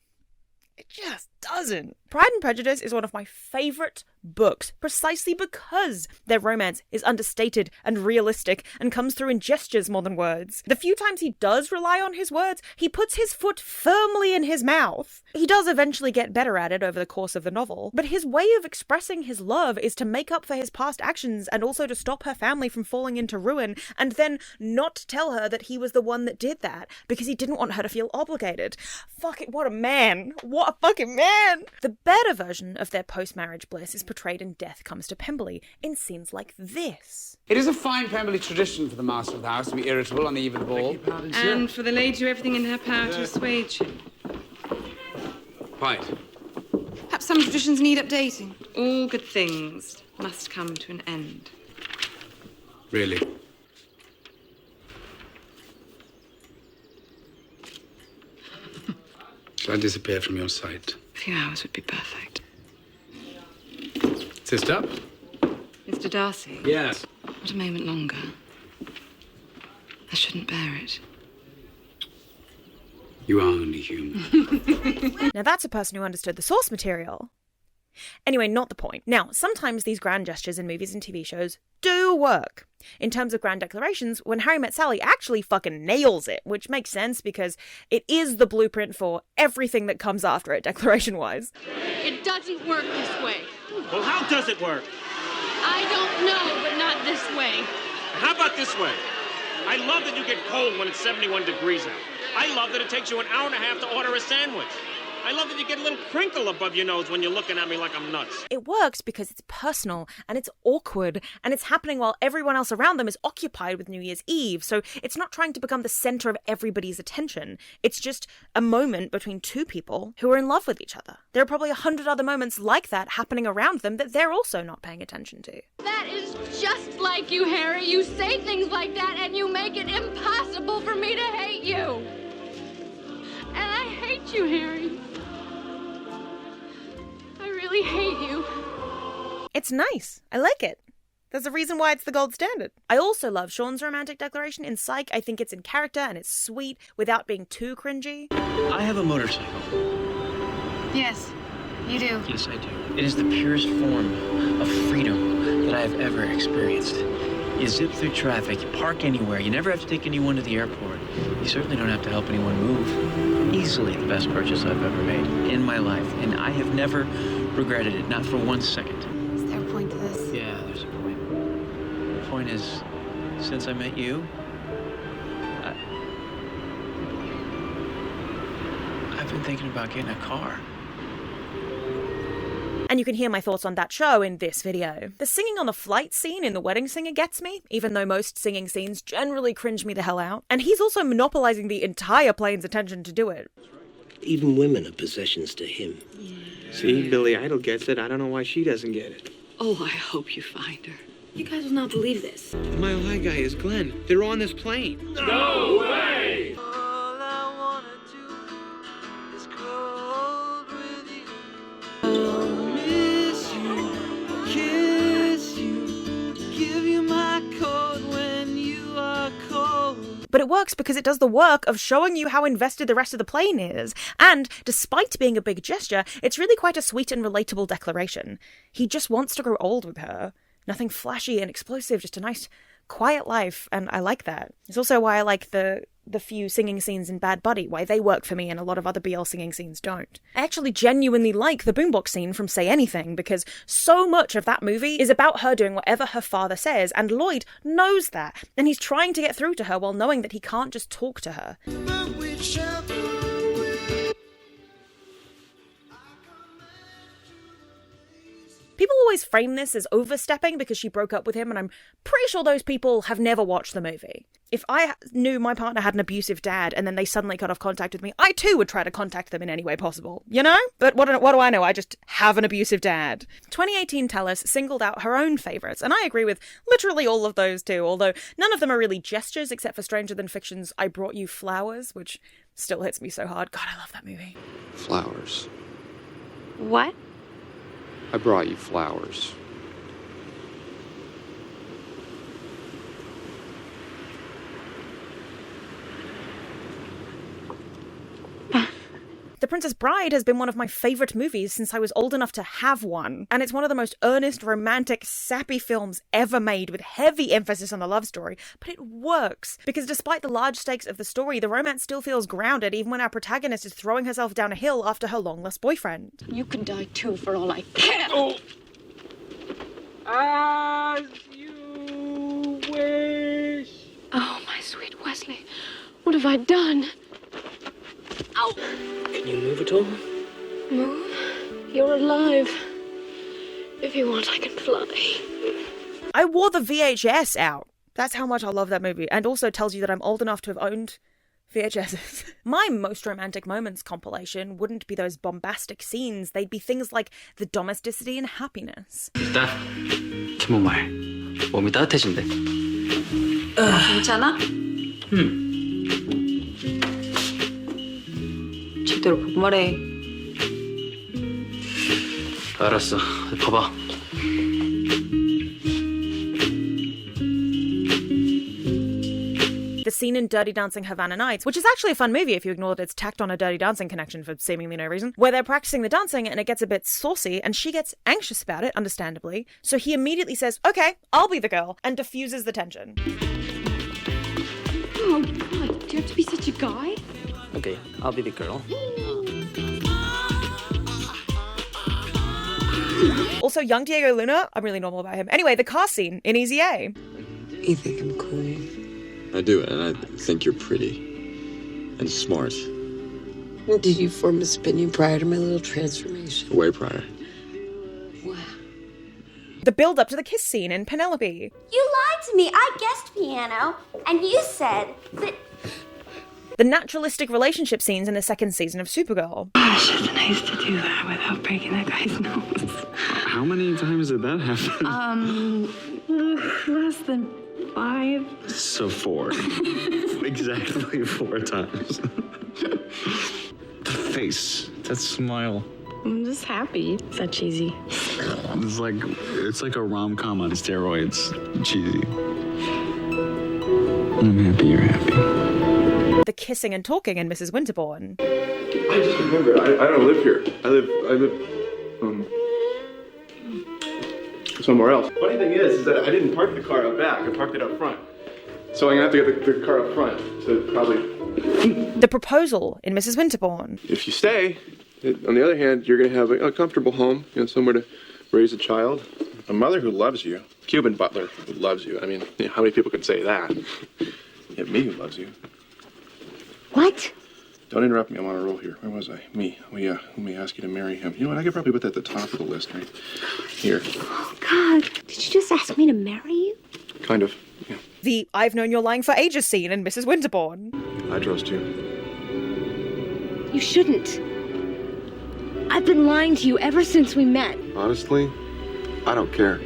It just doesn't. Pride and Prejudice is one of my favourite books, precisely because their romance is understated and realistic and comes through in gestures more than words. The few times he does rely on his words, he puts his foot firmly in his mouth. He does eventually get better at it over the course of the novel, but his way of expressing his love is to make up for his past actions and also to stop her family from falling into ruin, and then not tell her that he was the one that did that because he didn't want her to feel obligated. Fuck it, what a man. What a fucking man. The better version of their post-marriage bliss is portrayed in Death Comes to Pemberley in scenes like this. It is a fine Pemberley tradition for the master of the house to be irritable on the eve of the ball. And for the lady to do everything in her power to assuage him. Right. Perhaps some traditions need updating. All good things must come to an end. Really? Shall I disappear from your sight? A few hours would be perfect. Sister? Mr. Darcy? Yes. Not a moment longer. I shouldn't bear it. You are only human. Now that's a person who understood the source material. Anyway, not the point. Now, sometimes these grand gestures in movies and TV shows do work. In terms of grand declarations, When Harry Met Sally actually fucking nails it, which makes sense because it is the blueprint for everything that comes after it, declaration-wise. It doesn't work this way. Well, how does it work? I don't know, but not this way. How about this way? I love that you get cold when it's 71 degrees out. I love that it takes you an hour and a half to order a sandwich. I love that you get a little crinkle above your nose when you're looking at me like I'm nuts. It works because it's personal and it's awkward and it's happening while everyone else around them is occupied with New Year's Eve. So it's not trying to become the center of everybody's attention. It's just a moment between two people who are in love with each other. There are probably 100 other moments like that happening around them that they're also not paying attention to. That is just like you, Harry. You say things like that and you make it impossible for me to hate you. And I hate you, Harry. I really hate you. It's nice. I like it. There's a reason why it's the gold standard. I also love Sean's romantic declaration in Psych. I think it's in character and it's sweet without being too cringy. I have a motorcycle. Yes, you do. Yes, I do. It is the purest form of freedom that I have ever experienced. You zip through traffic, you park anywhere, you never have to take anyone to the airport. You certainly don't have to help anyone move. Easily the best purchase I've ever made in my life, and I have never regretted it, not for 1 second. Is there a point to this? Yeah, there's a point. The point is, since I met you, I've been thinking about getting a car. And you can hear my thoughts on that show in this video. The singing on the flight scene in The Wedding Singer gets me, even though most singing scenes generally cringe me the hell out. And he's also monopolizing the entire plane's attention to do it. Even women are possessions to him. See, Billy Idol gets it. I don't know why she doesn't get it. Oh, I hope you find her. You guys will not believe this. The Mile High guy is Glenn. They're on this plane. No way! But it works because it does the work of showing you how invested the rest of the plane is. And despite being a big gesture, it's really quite a sweet and relatable declaration. He just wants to grow old with her. Nothing flashy and explosive, just a nice, quiet life, and I like that. It's also why I like the few singing scenes in Bad Buddy, why they work for me and a lot of other BL singing scenes don't. I actually genuinely like the boombox scene from Say Anything, because so much of that movie is about her doing whatever her father says, and Lloyd knows that, and he's trying to get through to her while knowing that he can't just talk to her. People always frame this as overstepping because she broke up with him, and I'm pretty sure those people have never watched the movie. If I knew my partner had an abusive dad and then they suddenly cut off contact with me, I too would try to contact them in any way possible, you know? But what do I know? I just have an abusive dad. 2018 Tellus singled out her own favourites, and I agree with literally all of those too, although none of them are really gestures except for Stranger Than Fiction's I Brought You Flowers, which still hits me so hard. God, I love that movie. Flowers. What? I brought you flowers. The Princess Bride has been one of my favourite movies since I was old enough to have one, and it's one of the most earnest, romantic, sappy films ever made, with heavy emphasis on the love story, but it works, because despite the large stakes of the story, the romance still feels grounded even when our protagonist is throwing herself down a hill after her long-lost boyfriend. You could die too for all I care. Oh. As you wish. Oh, my sweet Wesley. What have I done? Ow! Can you move at all? Move? You're alive. If you want, I can fly. I wore the VHS out. That's how much I love that movie, and also tells you that I'm old enough to have owned VHSs. My most romantic moments compilation wouldn't be those bombastic scenes. They'd be things like the domesticity and happiness. 일단 정말 몸이 따뜻해진대. 괜찮아? 제대로 보고 말해. 알았어. 봐봐. The scene in Dirty Dancing Havana Nights, which is actually a fun movie if you ignore that it's tacked on a Dirty Dancing connection for seemingly no reason, where they're practicing the dancing and it gets a bit saucy and she gets anxious about it, understandably. So he immediately says, okay, I'll be the girl, and diffuses the tension. Oh, God, do you have to be such a guy? Okay, I'll be the girl. Also, young Diego Luna, I'm really normal about him. Anyway, the car scene in Easy A. You think I'm cool? I do, and I think you're pretty. and smart. Did you form this opinion prior to my little transformation? Way prior. The build-up to the kiss scene in Penelope. You lied to me. I guessed piano, and you said that... The naturalistic relationship scenes in the second season of Supergirl. Gosh, it's nice to do that without breaking that guy's nose. How many times did that happen? Less than 5. So 4. Exactly 4 times. The face, that smile. I'm just happy. Is that cheesy? It's like a rom-com on steroids. Cheesy. I'm happy you're happy. The kissing and talking in Mrs. Winterbourne. I just remember, I don't live here. I live somewhere else. Funny thing is that I didn't park the car out back. I parked it up front. So I'm gonna have to get the car up front to probably... The proposal in Mrs. Winterbourne. If you stay, on the other hand, you're gonna have a comfortable home, somewhere to raise a child. A mother who loves you. Cuban butler who loves you. I mean, how many people can say that? You have me who loves you. What? Don't interrupt me. I'm on a roll here. Where was I? Me. Who may ask you to marry him. You know what? I could probably put that at the top of the list right here. Oh, God. Did you just ask me to marry you? Kind of. Yeah. The I've known you're lying for ages scene in Mrs. Winterbourne. I trust you. You shouldn't. I've been lying to you ever since we met. Honestly, I don't care.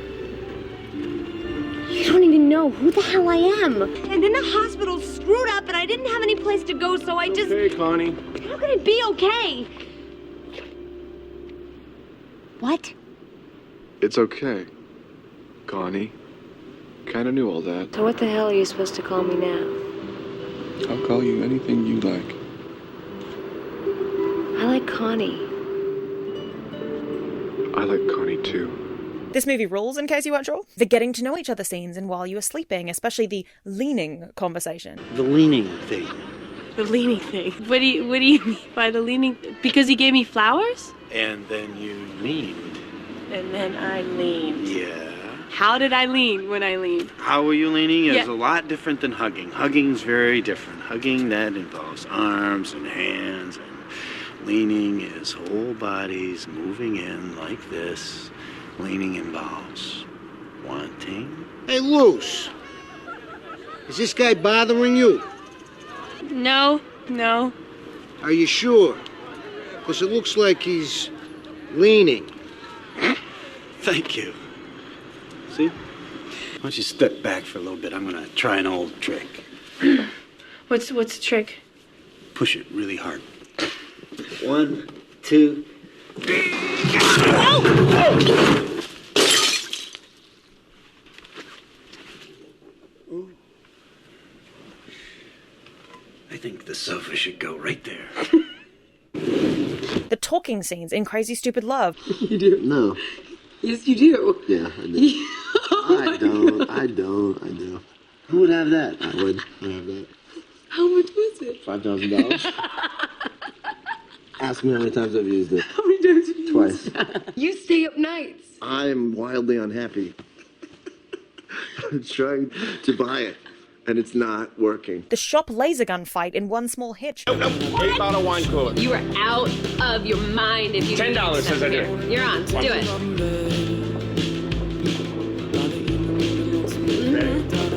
You don't even know who the hell I am. And then the hospital screwed up and I didn't have any place to go, so I just... Hey, Connie. How could it be okay? What? It's okay, Connie. Kinda knew all that. So what the hell are you supposed to call me now? I'll call you anything you like. I like Connie. I like Connie too. This movie rules, in case you weren't sure. The getting to know each other scenes and while you were sleeping, especially the leaning conversation. The leaning thing. The leaning thing? What do you mean by the leaning? Because he gave me flowers? And then you leaned. And then I leaned. Yeah. How did I lean when I leaned? How were you leaning is a lot different than hugging. Hugging's very different. Hugging, that involves arms and hands, and leaning is whole bodies moving in like this. Leaning involves wanting. Hey, Luce. Is this guy bothering you? No. Are you sure? Because it looks like he's leaning. Thank you. See? Why don't you step back for a little bit? I'm gonna try an old trick. What's the trick? Push it really hard. 1, 2, 3. Oh! I think the sofa should go right there. The talking scenes in Crazy Stupid Love. You do? No. Yes, you do. Yeah, I do. I don't. Who would have that? I would have that. How much was it? $5,000. Ask me how many times I've used it. How many times have you Twice. used that? You stay up nights. I'm wildly unhappy. I'm trying to buy it, and it's not working. The shop laser gun fight in One Small Hitch. No. 8-bottle wine cooler. You are out of your mind if you $10 says I do. You're on. Do it.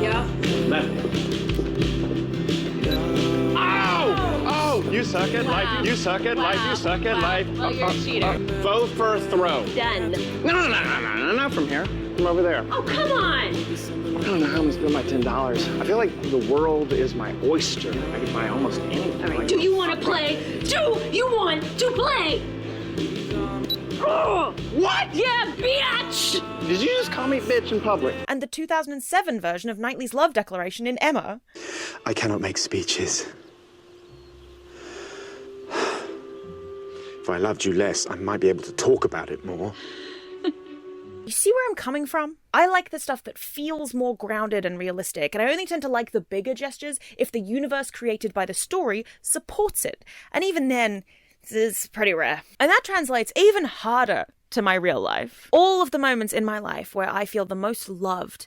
Yeah. Left. Ow! Oh, you suck at life. You suck at life. You suck at life. Oh, you're a cheater. Vote for throw. Done. No, not from here. From over there. Oh, come on. I don't know how I'm gonna spend my $10. I feel like the world is my oyster. I can buy almost anything. All right. Do you want to play? Do you want to play? Oh, what? Yeah, bitch! Did you just call me bitch in public? And the 2007 version of Knightley's love declaration in Emma. I cannot make speeches. If I loved you less, I might be able to talk about it more. You see where I'm coming from? I like the stuff that feels more grounded and realistic, and I only tend to like the bigger gestures if the universe created by the story supports it. And even then, it's pretty rare. And that translates even harder to my real life. All of the moments in my life where I feel the most loved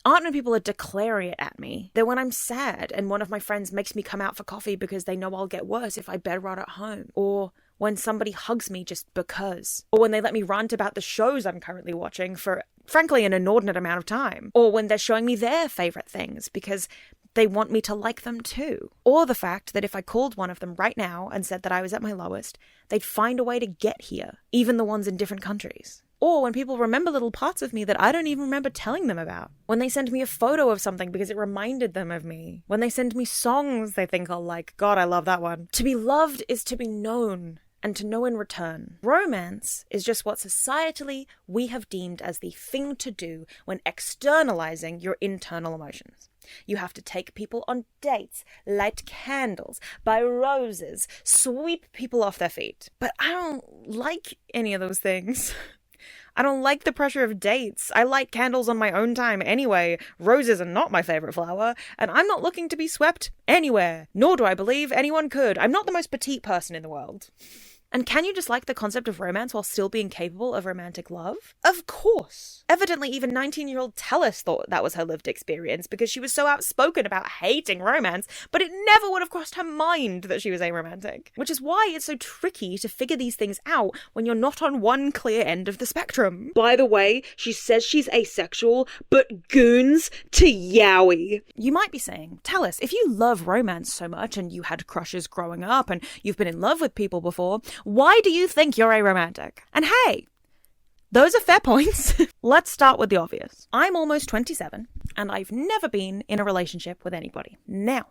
aren't when people are declaring it at me. They're when I'm sad and one of my friends makes me come out for coffee because they know I'll get worse if I bed rot at home. Or when somebody hugs me just because. Or when they let me rant about the shows I'm currently watching for, frankly, an inordinate amount of time. Or when they're showing me their favourite things because they want me to like them too. Or the fact that if I called one of them right now and said that I was at my lowest, they'd find a way to get here, even the ones in different countries. Or when people remember little parts of me that I don't even remember telling them about. When they send me a photo of something because it reminded them of me. When they send me songs they think I'll like. God, I love that one. To be loved is to be known, and to know in return. Romance is just what societally we have deemed as the thing to do when externalizing your internal emotions. You have to take people on dates, light candles, buy roses, sweep people off their feet. But I don't like any of those things. I don't like the pressure of dates. I light candles on my own time anyway. Roses are not my favourite flower, and I'm not looking to be swept anywhere. Nor do I believe anyone could. I'm not the most petite person in the world. And can you dislike the concept of romance while still being capable of romantic love? Of course. Evidently, even 19-year-old Tellis thought that was her lived experience because she was so outspoken about hating romance, but it never would have crossed her mind that she was aromantic. Which is why it's so tricky to figure these things out when you're not on one clear end of the spectrum. By the way, she says she's asexual, but goons to yowie. You might be saying, Tellis, if you love romance so much and you had crushes growing up and you've been in love with people before, why do you think you're aromantic? And hey, those are fair points. Let's start with the obvious. I'm almost 27, and I've never been in a relationship with anybody. Now,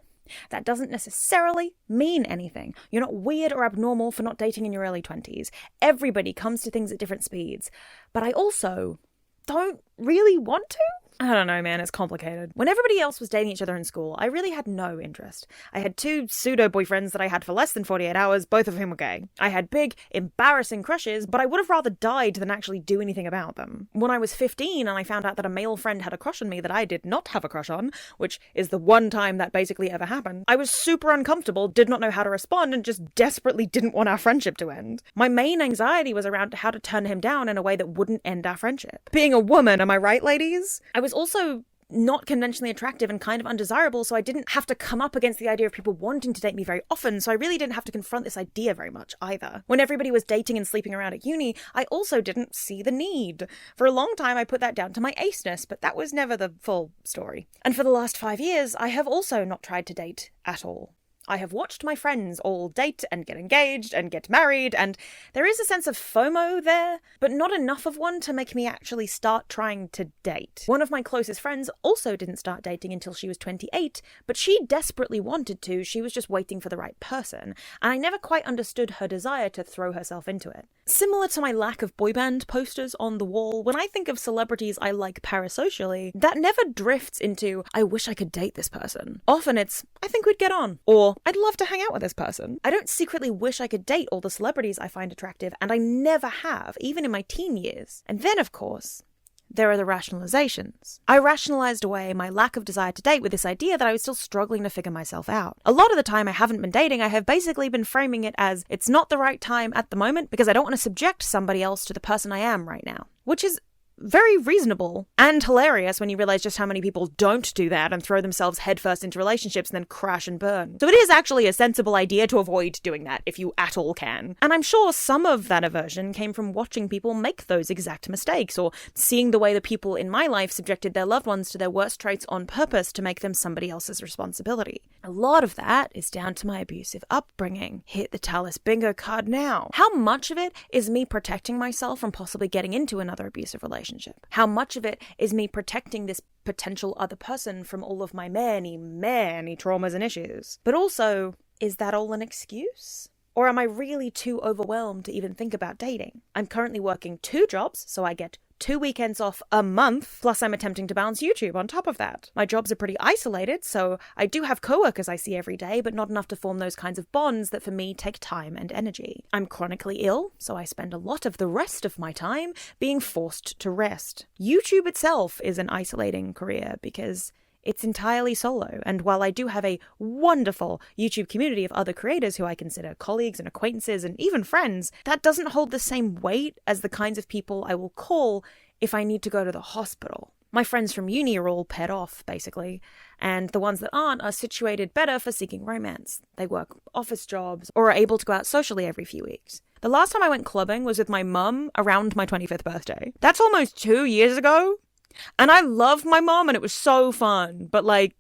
that doesn't necessarily mean anything. You're not weird or abnormal for not dating in your early 20s. Everybody comes to things at different speeds. But I also don't really want to. I don't know, man, it's complicated. When everybody else was dating each other in school, I really had no interest. I had 2 pseudo-boyfriends that I had for less than 48 hours, both of whom were gay. I had big, embarrassing crushes, but I would have rather died than actually do anything about them. When I was 15 and I found out that a male friend had a crush on me that I did not have a crush on, which is the one time that basically ever happened, I was super uncomfortable, did not know how to respond, and just desperately didn't want our friendship to end. My main anxiety was around how to turn him down in a way that wouldn't end our friendship. Being a woman, am I right, ladies? I was also not conventionally attractive and kind of undesirable, so I didn't have to come up against the idea of people wanting to date me very often, so I really didn't have to confront this idea very much either. When everybody was dating and sleeping around at uni, I also didn't see the need. For a long time, I put that down to my aceness, but that was never the full story. And for the last 5 years, I have also not tried to date at all. I have watched my friends all date and get engaged and get married, and there is a sense of FOMO there, but not enough of one to make me actually start trying to date. One of my closest friends also didn't start dating until she was 28, but she desperately wanted to. She was just waiting for the right person, and I never quite understood her desire to throw herself into it. Similar to my lack of boy band posters on the wall, when I think of celebrities I like parasocially, that never drifts into, I wish I could date this person. Often it's, I think we'd get on, or I'd love to hang out with this person. I don't secretly wish I could date all the celebrities I find attractive, and I never have, even in my teen years. And then, of course, there are the rationalizations. I rationalized away my lack of desire to date with this idea that I was still struggling to figure myself out. A lot of the time I haven't been dating, I have basically been framing it as it's not the right time at the moment because I don't want to subject somebody else to the person I am right now. Which is very reasonable and hilarious when you realize just how many people don't do that and throw themselves headfirst into relationships and then crash and burn. So it is actually a sensible idea to avoid doing that if you at all can. And I'm sure some of that aversion came from watching people make those exact mistakes or seeing the way the people in my life subjected their loved ones to their worst traits on purpose to make them somebody else's responsibility. A lot of that is down to my abusive upbringing. Hit the Tallis bingo card now. How much of it is me protecting myself from possibly getting into another abusive relationship? How much of it is me protecting this potential other person from all of my many, many traumas and issues? But also, is that all an excuse? Or am I really too overwhelmed to even think about dating? I'm currently working 2 jobs, so I get 2 weekends off a month, plus I'm attempting to balance YouTube on top of that. My jobs are pretty isolated, so I do have coworkers I see every day, but not enough to form those kinds of bonds that for me take time and energy. I'm chronically ill, so I spend a lot of the rest of my time being forced to rest. YouTube itself is an isolating career because it's entirely solo, and while I do have a wonderful YouTube community of other creators who I consider colleagues and acquaintances and even friends, that doesn't hold the same weight as the kinds of people I will call if I need to go to the hospital. My friends from uni are all paired off, basically, and the ones that aren't are situated better for seeking romance. They work office jobs or are able to go out socially every few weeks. The last time I went clubbing was with my mum around my 25th birthday. That's almost 2 years ago, and I love my mum and it was so fun, but like,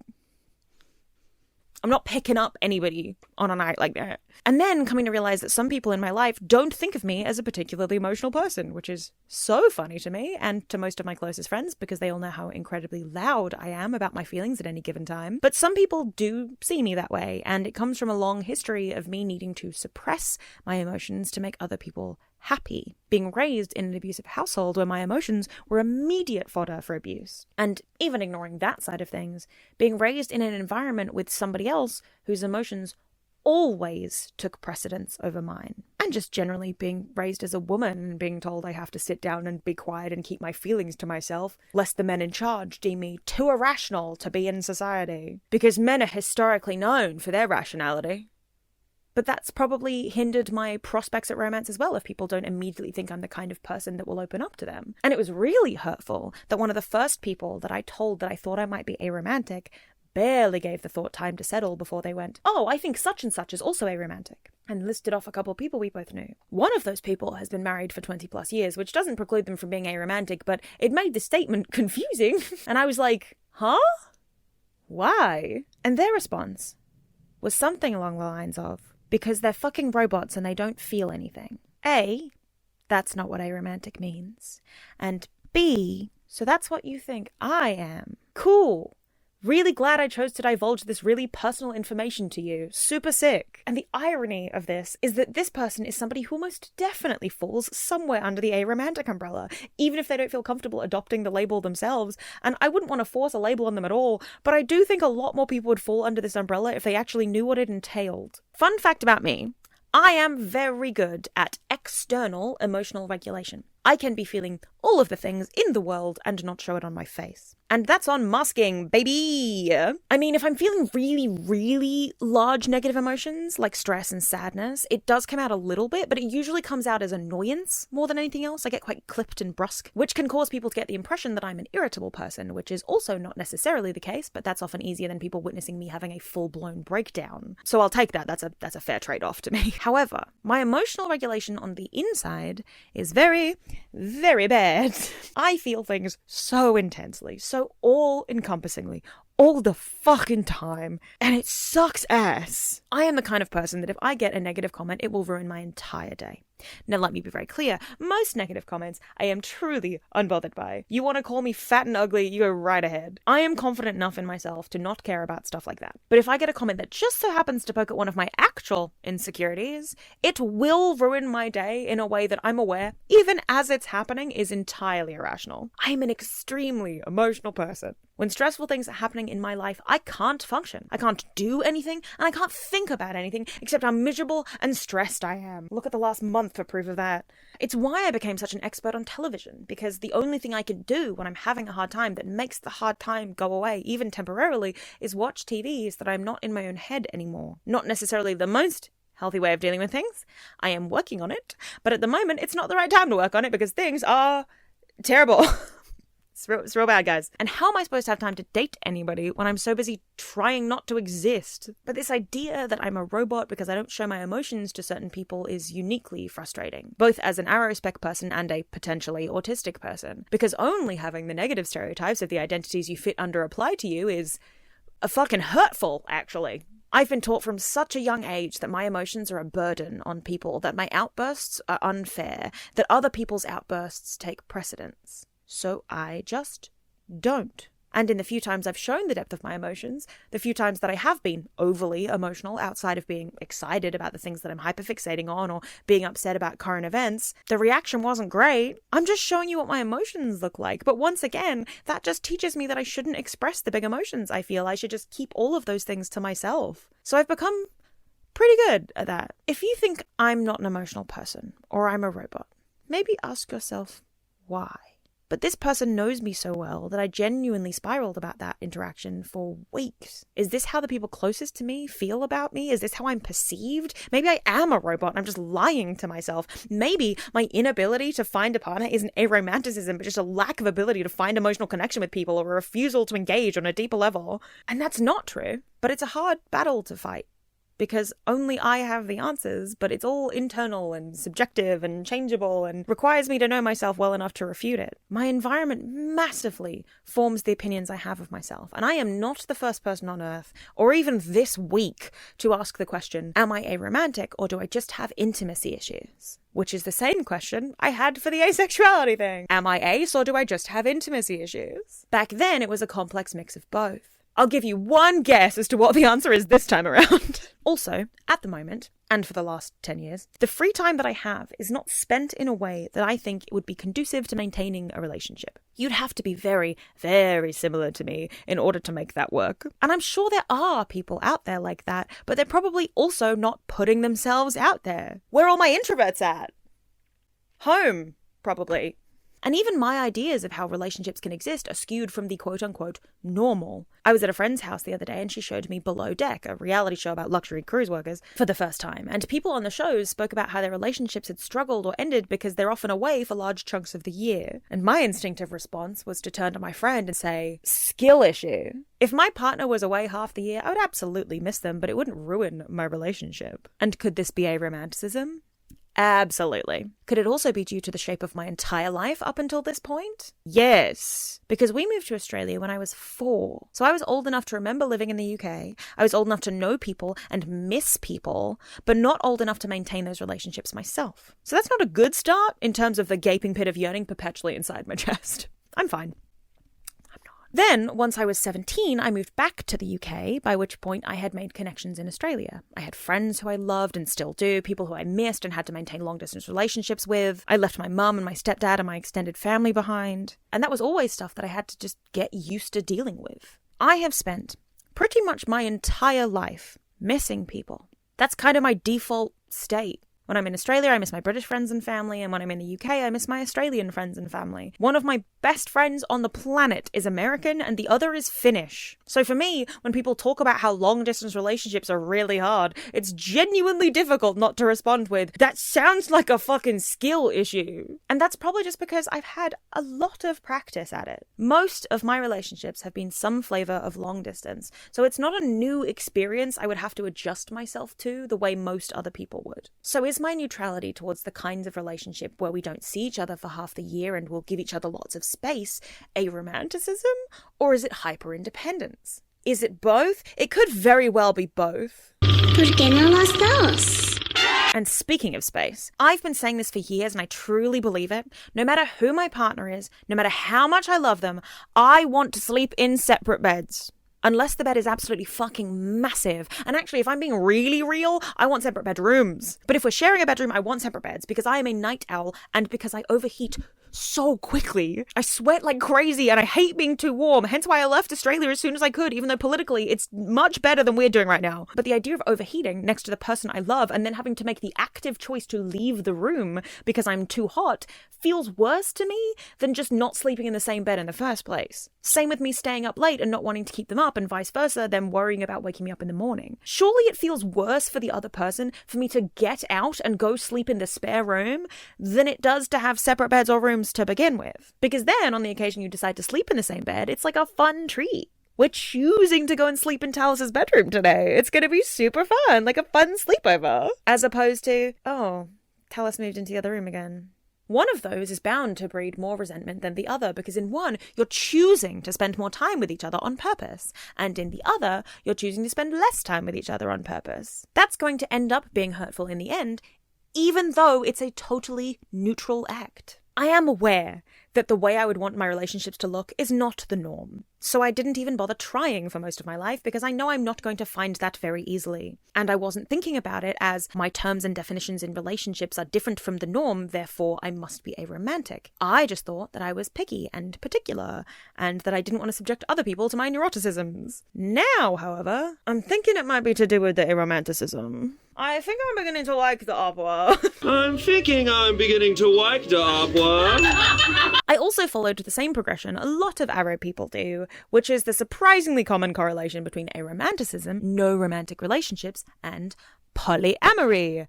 I'm not picking up anybody on a night like that. And then coming to realize that some people in my life don't think of me as a particularly emotional person, which is so funny to me and to most of my closest friends because they all know how incredibly loud I am about my feelings at any given time. But some people do see me that way, and it comes from a long history of me needing to suppress my emotions to make other people happy, being raised in an abusive household where my emotions were immediate fodder for abuse. And even ignoring that side of things, being raised in an environment with somebody else whose emotions always took precedence over mine. And just generally being raised as a woman and being told I have to sit down and be quiet and keep my feelings to myself, lest the men in charge deem me too irrational to be in society. Because men are historically known for their rationality. But that's probably hindered my prospects at romance as well if people don't immediately think I'm the kind of person that will open up to them. And it was really hurtful that one of the first people that I told that I thought I might be aromantic barely gave the thought time to settle before they went, "Oh, I think such and such is also aromantic," and listed off a couple of people we both knew. One of those people has been married for 20 plus years, which doesn't preclude them from being aromantic, but it made the statement confusing. And I was like, huh? Why? And their response was something along the lines of, because they're fucking robots and they don't feel anything. A, that's not what aromantic means. And B, so that's what you think I am. Cool. Really glad I chose to divulge this really personal information to you. Super sick. And the irony of this is that this person is somebody who most definitely falls somewhere under the aromantic umbrella, even if they don't feel comfortable adopting the label themselves. And I wouldn't want to force a label on them at all, but I do think a lot more people would fall under this umbrella if they actually knew what it entailed. Fun fact about me, I am very good at external emotional regulation. I can be feeling all of the things in the world and not show it on my face. And that's on masking, baby! I mean, if I'm feeling really, really large negative emotions, like stress and sadness, it does come out a little bit, but it usually comes out as annoyance more than anything else. I get quite clipped and brusque, which can cause people to get the impression that I'm an irritable person, which is also not necessarily the case, but that's often easier than people witnessing me having a full-blown breakdown. So I'll take that. That's a fair trade-off to me. However, my emotional regulation on the inside is very, very bad. I feel things so intensely, so all-encompassingly, all the fucking time, and it sucks ass. I am the kind of person that if I get a negative comment, it will ruin my entire day. Now, let me be very clear. Most negative comments I am truly unbothered by. You want to call me fat and ugly, you go right ahead. I am confident enough in myself to not care about stuff like that. But if I get a comment that just so happens to poke at one of my actual insecurities, it will ruin my day in a way that I'm aware, even as it's happening, is entirely irrational. I'm an extremely emotional person. When stressful things are happening in my life, I can't function. I can't do anything, and I can't think about anything except how miserable and stressed I am. Look at the last month for proof of that. It's why I became such an expert on television, because the only thing I can do when I'm having a hard time that makes the hard time go away, even temporarily, is watch TVs that I'm not in my own head anymore. Not necessarily the most healthy way of dealing with things. I am working on it, but at the moment, it's not the right time to work on it because things are terrible. It's real bad, guys. And how am I supposed to have time to date anybody when I'm so busy trying not to exist? But this idea that I'm a robot because I don't show my emotions to certain people is uniquely frustrating, both as an arospec person and a potentially autistic person. Because only having the negative stereotypes of the identities you fit under apply to you is fucking hurtful, actually. I've been taught from such a young age that my emotions are a burden on people, that my outbursts are unfair, that other people's outbursts take precedence. So I just don't. And in the few times I've shown the depth of my emotions, the few times that I have been overly emotional outside of being excited about the things that I'm hyperfixating on or being upset about current events, the reaction wasn't great. I'm just showing you what my emotions look like. But once again, that just teaches me that I shouldn't express the big emotions I feel. I should just keep all of those things to myself. So I've become pretty good at that. If you think I'm not an emotional person or I'm a robot, maybe ask yourself why. But this person knows me so well that I genuinely spiraled about that interaction for weeks. Is this how the people closest to me feel about me? Is this how I'm perceived? Maybe I am a robot and I'm just lying to myself. Maybe my inability to find a partner isn't aromanticism, but just a lack of ability to find emotional connection with people or a refusal to engage on a deeper level. And that's not true, but it's a hard battle to fight. Because only I have the answers, but it's all internal and subjective and changeable and requires me to know myself well enough to refute it. My environment massively forms the opinions I have of myself, and I am not the first person on earth, or even this week, to ask the question, am I aromantic or do I just have intimacy issues? Which is the same question I had for the asexuality thing. Am I ace or do I just have intimacy issues? Back then, it was a complex mix of both. I'll give you one guess as to what the answer is this time around. Also, at the moment, and for the last 10 years, the free time that I have is not spent in a way that I think would be conducive to maintaining a relationship. You'd have to be very, very similar to me in order to make that work. And I'm sure there are people out there like that, but they're probably also not putting themselves out there. Where are all my introverts at? Home, probably. And even my ideas of how relationships can exist are skewed from the quote-unquote normal. I was at a friend's house the other day and she showed me Below Deck, a reality show about luxury cruise workers, for the first time. And people on the shows spoke about how their relationships had struggled or ended because they're often away for large chunks of the year. And my instinctive response was to turn to my friend and say, skill issue. If my partner was away half the year, I would absolutely miss them, but it wouldn't ruin my relationship. And could this be aromanticism? Absolutely. Could it also be due to the shape of my entire life up until this point? Yes. Because we moved to Australia when I was 4. So I was old enough to remember living in the UK. I was old enough to know people and miss people, but not old enough to maintain those relationships myself. So that's not a good start in terms of the gaping pit of yearning perpetually inside my chest. I'm fine. Then, once I was 17, I moved back to the UK, by which point I had made connections in Australia. I had friends who I loved and still do, people who I missed and had to maintain long-distance relationships with. I left my mum and my stepdad and my extended family behind. And that was always stuff that I had to just get used to dealing with. I have spent pretty much my entire life missing people. That's kind of my default state. When I'm in Australia, I miss my British friends and family, and when I'm in the UK, I miss my Australian friends and family. One of my best friends on the planet is American, and the other is Finnish. So for me, when people talk about how long-distance relationships are really hard, it's genuinely difficult not to respond with, that sounds like a fucking skill issue. And that's probably just because I've had a lot of practice at it. Most of my relationships have been some flavor of long distance, so it's not a new experience I would have to adjust myself to the way most other people would. So is my neutrality towards the kinds of relationship where we don't see each other for half the year and will give each other lots of space aromanticism, or is it hyper-independence? Is it both? It could very well be both. ¿Por qué no los dos? And speaking of space, I've been saying this for years and I truly believe it. No matter who my partner is, no matter how much I love them, I want to sleep in separate beds. Unless the bed is absolutely fucking massive. And actually, if I'm being really real, I want separate bedrooms. But if we're sharing a bedroom, I want separate beds because I am a night owl and because I overheat so quickly. I sweat like crazy and I hate being too warm. Hence why I left Australia as soon as I could, even though politically it's much better than we're doing right now. But the idea of overheating next to the person I love and then having to make the active choice to leave the room because I'm too hot feels worse to me than just not sleeping in the same bed in the first place. Same with me staying up late and not wanting to keep them up and vice versa, them worrying about waking me up in the morning. Surely it feels worse for the other person for me to get out and go sleep in the spare room than it does to have separate beds or rooms to begin with. Because then, on the occasion you decide to sleep in the same bed, it's like a fun treat. We're choosing to go and sleep in Talus's bedroom today. It's going to be super fun, like a fun sleepover. As opposed to, oh, Talus moved into the other room again. One of those is bound to breed more resentment than the other because in one, you're choosing to spend more time with each other on purpose. And in the other, you're choosing to spend less time with each other on purpose. That's going to end up being hurtful in the end, even though it's a totally neutral act. I am aware that the way I would want my relationships to look is not the norm. So I didn't even bother trying for most of my life because I know I'm not going to find that very easily. And I wasn't thinking about it as my terms and definitions in relationships are different from the norm, therefore I must be aromantic. I just thought that I was picky and particular and that I didn't want to subject other people to my neuroticisms. Now, however, I'm thinking it might be to do with the aromanticism. I think I'm beginning to like the opera. I'm thinking I'm beginning to like the opera. I also followed the same progression a lot of Aro people do, which is the surprisingly common correlation between aromanticism, no romantic relationships, and polyamory,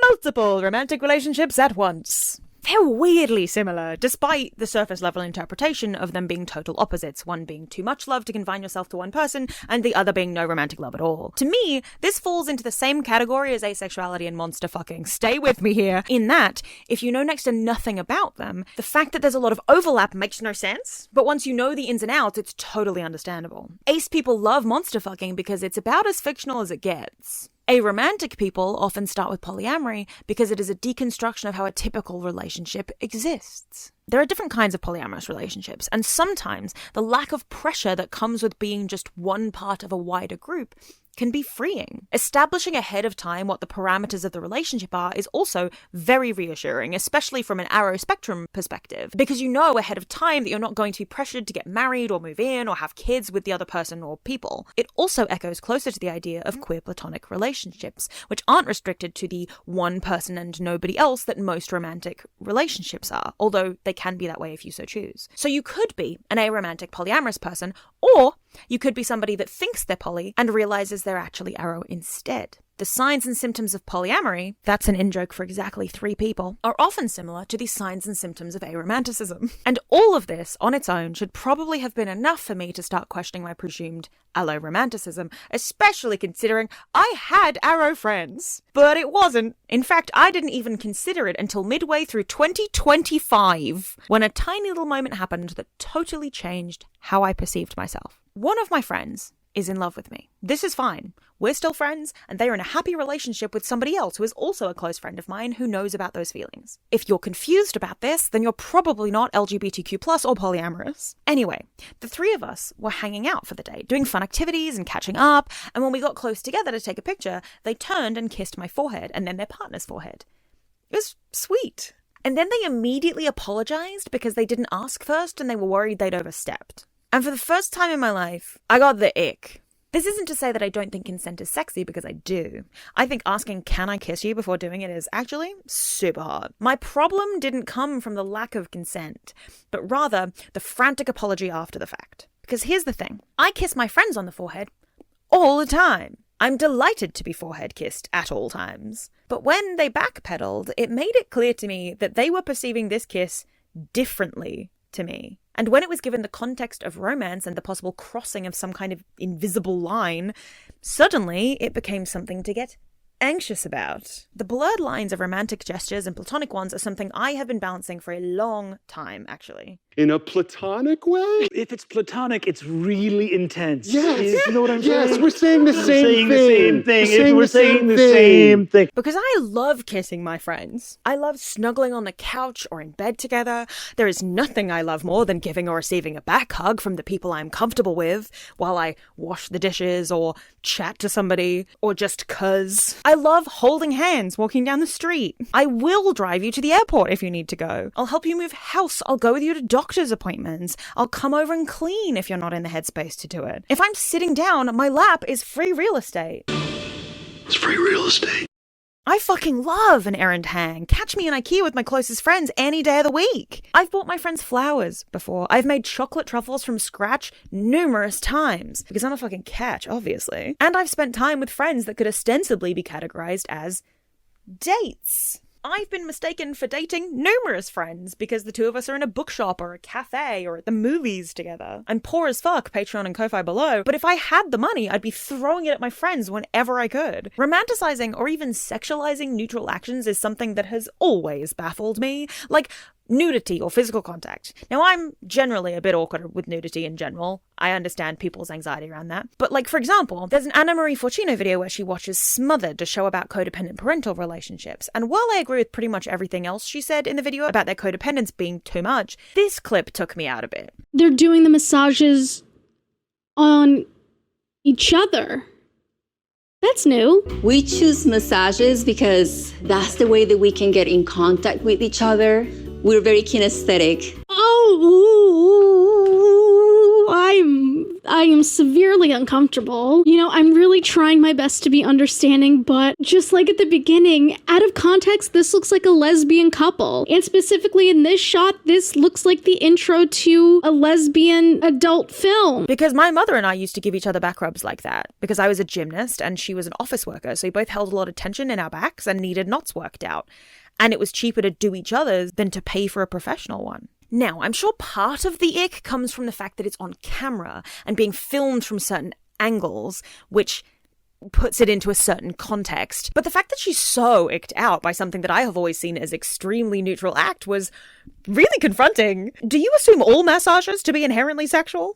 multiple romantic relationships at once. They're weirdly similar, despite the surface level interpretation of them being total opposites, one being too much love to confine yourself to one person, and the other being no romantic love at all. To me, this falls into the same category as asexuality and monster fucking. Stay with me here. In that, if you know next to nothing about them, the fact that there's a lot of overlap makes no sense, but once you know the ins and outs, it's totally understandable. Ace people love monster fucking because it's about as fictional as it gets. Aromantic people often start with polyamory because it is a deconstruction of how a typical relationship exists. There are different kinds of polyamorous relationships, and sometimes the lack of pressure that comes with being just one part of a wider group can be freeing. Establishing ahead of time what the parameters of the relationship are is also very reassuring, especially from an Aro spectrum perspective, because you know ahead of time that you're not going to be pressured to get married or move in or have kids with the other person or people. It also echoes closer to the idea of queer platonic relationships, which aren't restricted to the one person and nobody else that most romantic relationships are, although they can be that way if you so choose. So you could be an aromantic polyamorous person, or you could be somebody that thinks they're poly and realizes they're actually Aro instead. The signs and symptoms of polyamory, that's an in-joke for exactly 3 people, are often similar to the signs and symptoms of aromanticism. And all of this, on its own, should probably have been enough for me to start questioning my presumed allo-romanticism, especially considering I had Aro friends. But it wasn't. In fact, I didn't even consider it until midway through 2025, when a tiny little moment happened that totally changed how I perceived myself. One of my friends is in love with me. This is fine. We're still friends, and they are in a happy relationship with somebody else who is also a close friend of mine who knows about those feelings. If you're confused about this, then you're probably not LGBTQ+ or polyamorous. Anyway, the 3 of us were hanging out for the day, doing fun activities and catching up, and when we got close together to take a picture, they turned and kissed my forehead and then their partner's forehead. It was sweet. And then they immediately apologized because they didn't ask first and they were worried they'd overstepped. And for the first time in my life, I got the ick. This isn't to say that I don't think consent is sexy, because I do. I think asking, can I kiss you before doing it is actually super hard. My problem didn't come from the lack of consent, but rather the frantic apology after the fact. Because here's the thing. I kiss my friends on the forehead all the time. I'm delighted to be forehead kissed at all times. But when they backpedaled, it made it clear to me that they were perceiving this kiss differently to me. And when it was given the context of romance and the possible crossing of some kind of invisible line, suddenly it became something to get anxious about. The blurred lines of romantic gestures and platonic ones are something I have been balancing for a long time, actually. In a platonic way? If it's platonic, it's really intense. Yes. You know what I'm saying? Yes, we're saying the same thing. We're saying the same thing. Because I love kissing my friends. I love snuggling on the couch or in bed together. There is nothing I love more than giving or receiving a back hug from the people I'm comfortable with while I wash the dishes or chat to somebody or just 'cause. I love holding hands walking down the street. I will drive you to the airport if you need to go. I'll help you move house. I'll go with you to doctor's appointments. I'll come over and clean if you're not in the headspace to do it. If I'm sitting down, my lap is free real estate. It's free real estate. I fucking love an errand hang. Catch me in IKEA with my closest friends any day of the week. I've bought my friends flowers before. I've made chocolate truffles from scratch numerous times, because I'm a fucking catch, obviously. And I've spent time with friends that could ostensibly be categorized as dates. I've been mistaken for dating numerous friends because the 2 of us are in a bookshop or a cafe or at the movies together. I'm poor as fuck, Patreon and Ko-Fi below, but if I had the money, I'd be throwing it at my friends whenever I could. Romanticizing or even sexualizing neutral actions is something that has always baffled me. Like nudity or physical contact. Now, I'm generally a bit awkward with nudity in general. I understand people's anxiety around that. But like, for example, there's an Anna Marie Fortino video where she watches Smothered, a show about codependent parental relationships. And while I agree with pretty much everything else she said in the video about their codependence being too much, this clip took me out a bit. They're doing the massages on each other. That's new. We choose massages because that's the way that we can get in contact with each other. We're very kinesthetic. Oh, I am severely uncomfortable. You know, I'm really trying my best to be understanding, but just like at the beginning, out of context, this looks like a lesbian couple. And specifically in this shot, this looks like the intro to a lesbian adult film. Because my mother and I used to give each other back rubs like that, because I was a gymnast and she was an office worker, so we both held a lot of tension in our backs and needed knots worked out. And it was cheaper to do each other's than to pay for a professional one. Now, I'm sure part of the ick comes from the fact that it's on camera and being filmed from certain angles, which puts it into a certain context. But the fact that she's so icked out by something that I have always seen as extremely neutral act was really confronting. Do you assume all massages to be inherently sexual?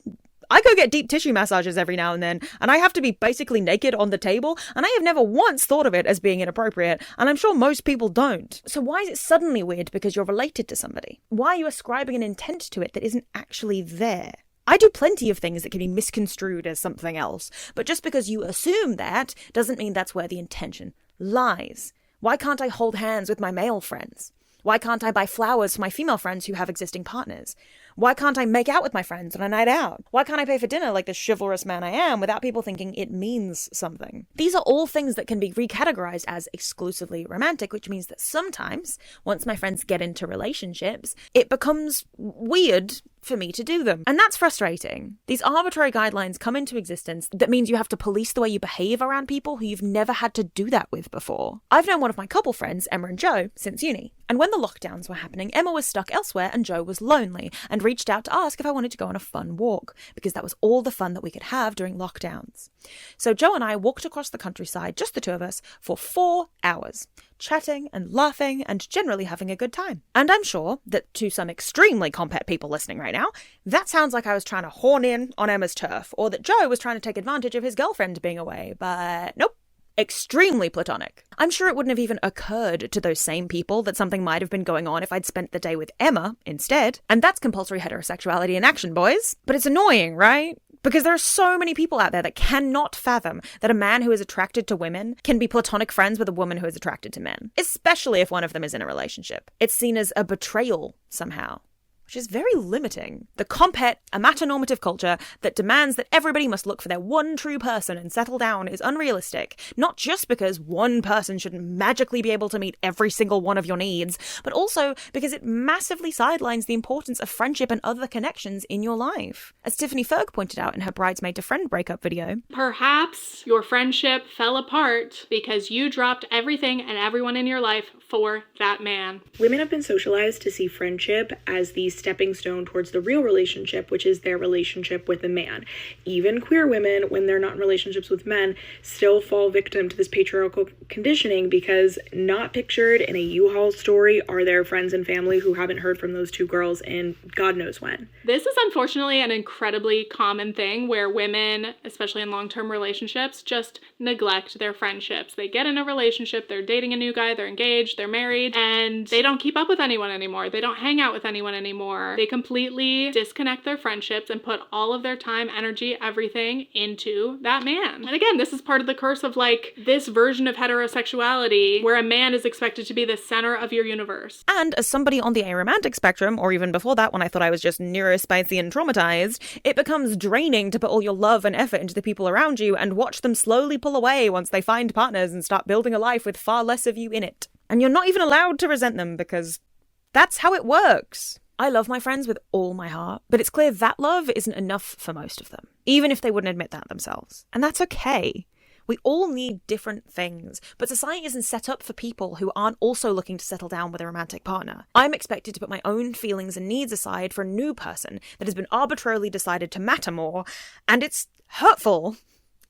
I go get deep tissue massages every now and then, and I have to be basically naked on the table, and I have never once thought of it as being inappropriate, and I'm sure most people don't. So why is it suddenly weird because you're related to somebody? Why are you ascribing an intent to it that isn't actually there? I do plenty of things that can be misconstrued as something else, but just because you assume that doesn't mean that's where the intention lies. Why can't I hold hands with my male friends? Why can't I buy flowers for my female friends who have existing partners? Why can't I make out with my friends on a night out? Why can't I pay for dinner like the chivalrous man I am without people thinking it means something? These are all things that can be recategorized as exclusively romantic, which means that sometimes, once my friends get into relationships, it becomes weird for me to do them. And that's frustrating. These arbitrary guidelines come into existence that means you have to police the way you behave around people who you've never had to do that with before. I've known one of my couple friends, Emma and Joe, since uni. And when the lockdowns were happening, Emma was stuck elsewhere and Joe was lonely and reached out to ask if I wanted to go on a fun walk, because that was all the fun that we could have during lockdowns. So Joe and I walked across the countryside, just the two of us, for 4 hours, chatting and laughing and generally having a good time. And I'm sure that to some extremely compet people listening right now, that sounds like I was trying to horn in on Emma's turf, or that Joe was trying to take advantage of his girlfriend being away, but nope. Extremely platonic. I'm sure it wouldn't have even occurred to those same people that something might have been going on if I'd spent the day with Emma instead. And that's compulsory heterosexuality in action, boys. But it's annoying, right? Because there are so many people out there that cannot fathom that a man who is attracted to women can be platonic friends with a woman who is attracted to men, especially if one of them is in a relationship. It's seen as a betrayal somehow, which is very limiting. The compet, a matter-normative culture that demands that everybody must look for their one true person and settle down is unrealistic, not just because one person shouldn't magically be able to meet every single one of your needs, but also because it massively sidelines the importance of friendship and other connections in your life. As Tiffany Ferg pointed out in her Bridesmaid to Friend breakup video, perhaps your friendship fell apart because you dropped everything and everyone in your life for that man. Women have been socialized to see friendship as the stepping stone towards the real relationship, which is their relationship with a man. Even queer women, when they're not in relationships with men, still fall victim to this patriarchal conditioning because not pictured in a U-Haul story are their friends and family who haven't heard from those two girls in God knows when. This is unfortunately an incredibly common thing where women, especially in long-term relationships, just neglect their friendships. They get in a relationship, they're dating a new guy, they're engaged, they're married, and they don't keep up with anyone anymore. They don't hang out with anyone anymore. They completely disconnect their friendships and put all of their time, energy, everything into that man. And again, this is part of the curse of like this version of heterosexuality where a man is expected to be the center of your universe. And as somebody on the aromantic spectrum, or even before that when I thought I was just neurospicy and traumatized, it becomes draining to put all your love and effort into the people around you and watch them slowly pull away once they find partners and start building a life with far less of you in it. And you're not even allowed to resent them because that's how it works. I love my friends with all my heart, but it's clear that love isn't enough for most of them, even if they wouldn't admit that themselves. And that's okay. We all need different things, but society isn't set up for people who aren't also looking to settle down with a romantic partner. I'm expected to put my own feelings and needs aside for a new person that has been arbitrarily decided to matter more, and it's hurtful,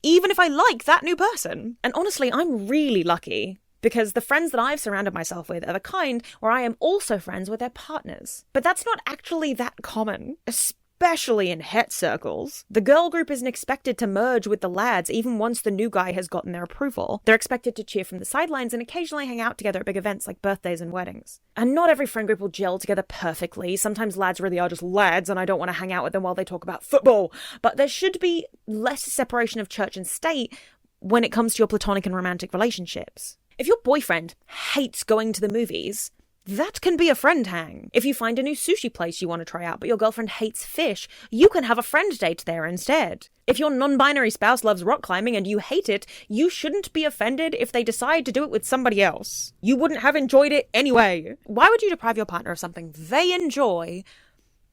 even if I like that new person. And honestly, I'm really lucky, because the friends that I've surrounded myself with are the kind where I am also friends with their partners. But that's not actually that common, especially in het circles. The girl group isn't expected to merge with the lads even once the new guy has gotten their approval. They're expected to cheer from the sidelines and occasionally hang out together at big events like birthdays and weddings. And not every friend group will gel together perfectly. Sometimes lads really are just lads and I don't want to hang out with them while they talk about football. But there should be less separation of church and state when it comes to your platonic and romantic relationships. If your boyfriend hates going to the movies, That can be a friend hang. If you find a new sushi place you want to try out but your girlfriend hates fish, you can have a friend date there instead. If your non-binary spouse loves rock climbing and you hate it, you shouldn't be offended if they decide to do it with somebody else. You wouldn't have enjoyed it anyway. Why would you deprive your partner of something they enjoy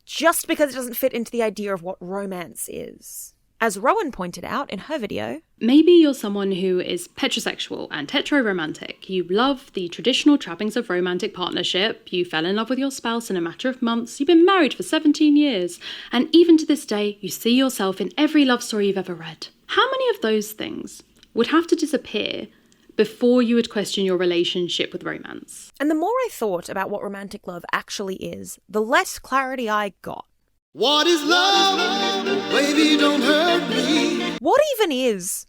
just because it doesn't fit into the idea of what romance is? As Rowan pointed out in her video, maybe you're someone who is heterosexual and heteroromantic. You love the traditional trappings of romantic partnership. You fell in love with your spouse in a matter of months. You've been married for 17 years. And even to this day, you see yourself in every love story you've ever read. How many of those things would have to disappear before you would question your relationship with romance? And the more I thought about what romantic love actually is, the less clarity I got. What is love? Baby, don't hurt me. What even is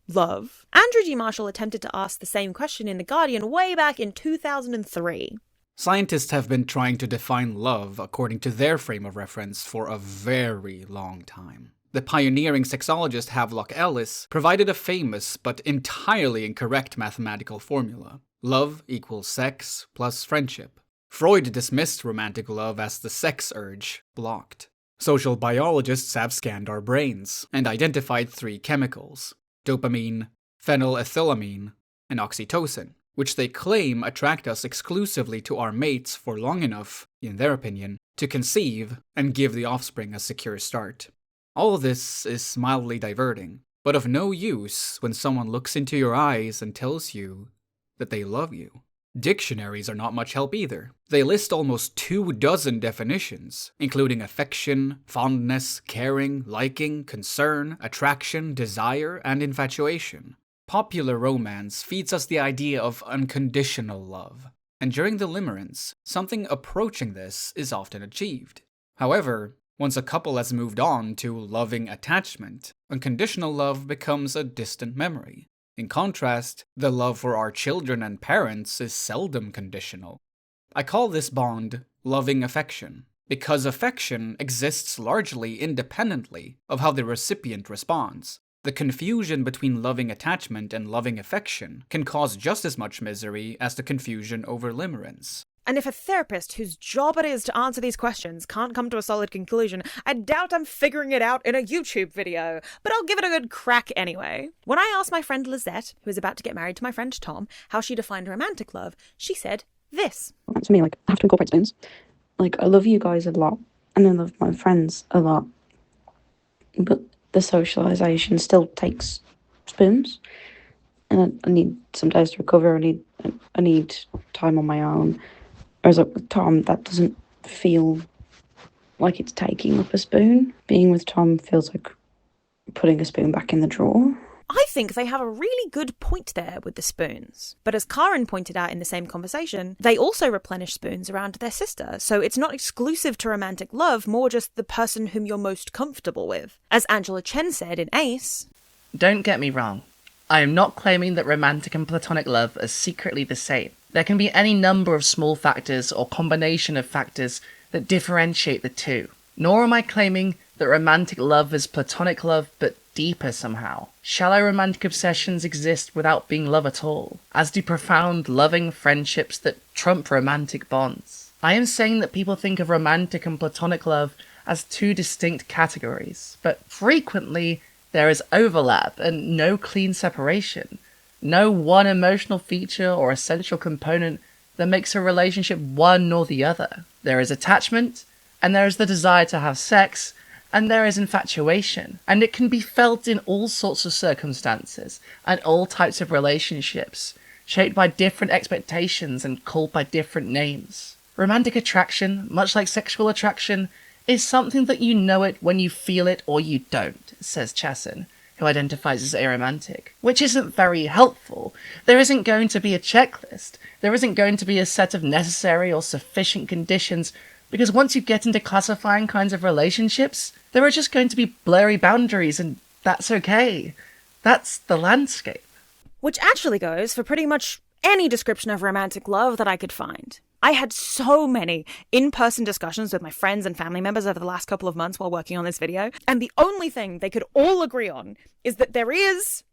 love? Andrew G. Marshall attempted to ask the same question in The Guardian way back in 2003. Scientists have been trying to define love according to their frame of reference for a very long time. The pioneering sexologist Havelock Ellis provided a famous but entirely incorrect mathematical formula. Love equals sex plus friendship. Freud dismissed romantic love as the sex urge, blocked. Social biologists have scanned our brains and identified 3 chemicals: dopamine, phenylethylamine, and oxytocin, which they claim attract us exclusively to our mates for long enough, in their opinion, to conceive and give the offspring a secure start. All this is mildly diverting, but of no use when someone looks into your eyes and tells you that they love you. Dictionaries are not much help either. They list almost 24 definitions, including affection, fondness, caring, liking, concern, attraction, desire, and infatuation. Popular romance feeds us the idea of unconditional love, and during the limerence, something approaching this is often achieved. However, once a couple has moved on to loving attachment, unconditional love becomes a distant memory. In contrast, the love for our children and parents is seldom conditional. I call this bond loving affection, because affection exists largely independently of how the recipient responds. The confusion between loving attachment and loving affection can cause just as much misery as the confusion over limerence. And if a therapist whose job it is to answer these questions can't come to a solid conclusion, I doubt I'm figuring it out in a YouTube video, but I'll give it a good crack anyway. When I asked my friend Lizette, who is about to get married to my friend Tom, how she defined romantic love, she said this. To me, I have to incorporate spoons. I love you guys a lot, and I love my friends a lot, but the socialisation still takes spoons, and I need some days to recover. I need time on my own. Whereas with Tom, that doesn't feel like it's taking up a spoon. Being with Tom feels like putting a spoon back in the drawer. I think they have a really good point there with the spoons. But as Karen pointed out in the same conversation, they also replenish spoons around their sister, so it's not exclusive to romantic love, more just the person whom you're most comfortable with. As Angela Chen said in Ace, "Don't get me wrong. I am not claiming that romantic and platonic love are secretly the same. There can be any number of small factors or combination of factors that differentiate the two. Nor am I claiming that romantic love is platonic love but deeper somehow. Shallow romantic obsessions exist without being love at all, as do profound loving friendships that trump romantic bonds. I am saying that people think of romantic and platonic love as 2 distinct categories, but frequently there is overlap and no clean separation. No one emotional feature or essential component that makes a relationship one or the other. There is attachment, and there is the desire to have sex, and there is infatuation. And it can be felt in all sorts of circumstances, and all types of relationships, shaped by different expectations and called by different names. Romantic attraction, much like sexual attraction, is something that you know it when you feel it or you don't, says Chasson, who identifies as aromantic, which isn't very helpful. There isn't going to be a checklist. There isn't going to be a set of necessary or sufficient conditions, because once you get into classifying kinds of relationships, there are just going to be blurry boundaries, and that's okay. That's the landscape. Which actually goes for pretty much any description of romantic love that I could find. I had so many in-person discussions with my friends and family members over the last couple of months while working on this video, and the only thing they could all agree on is that there is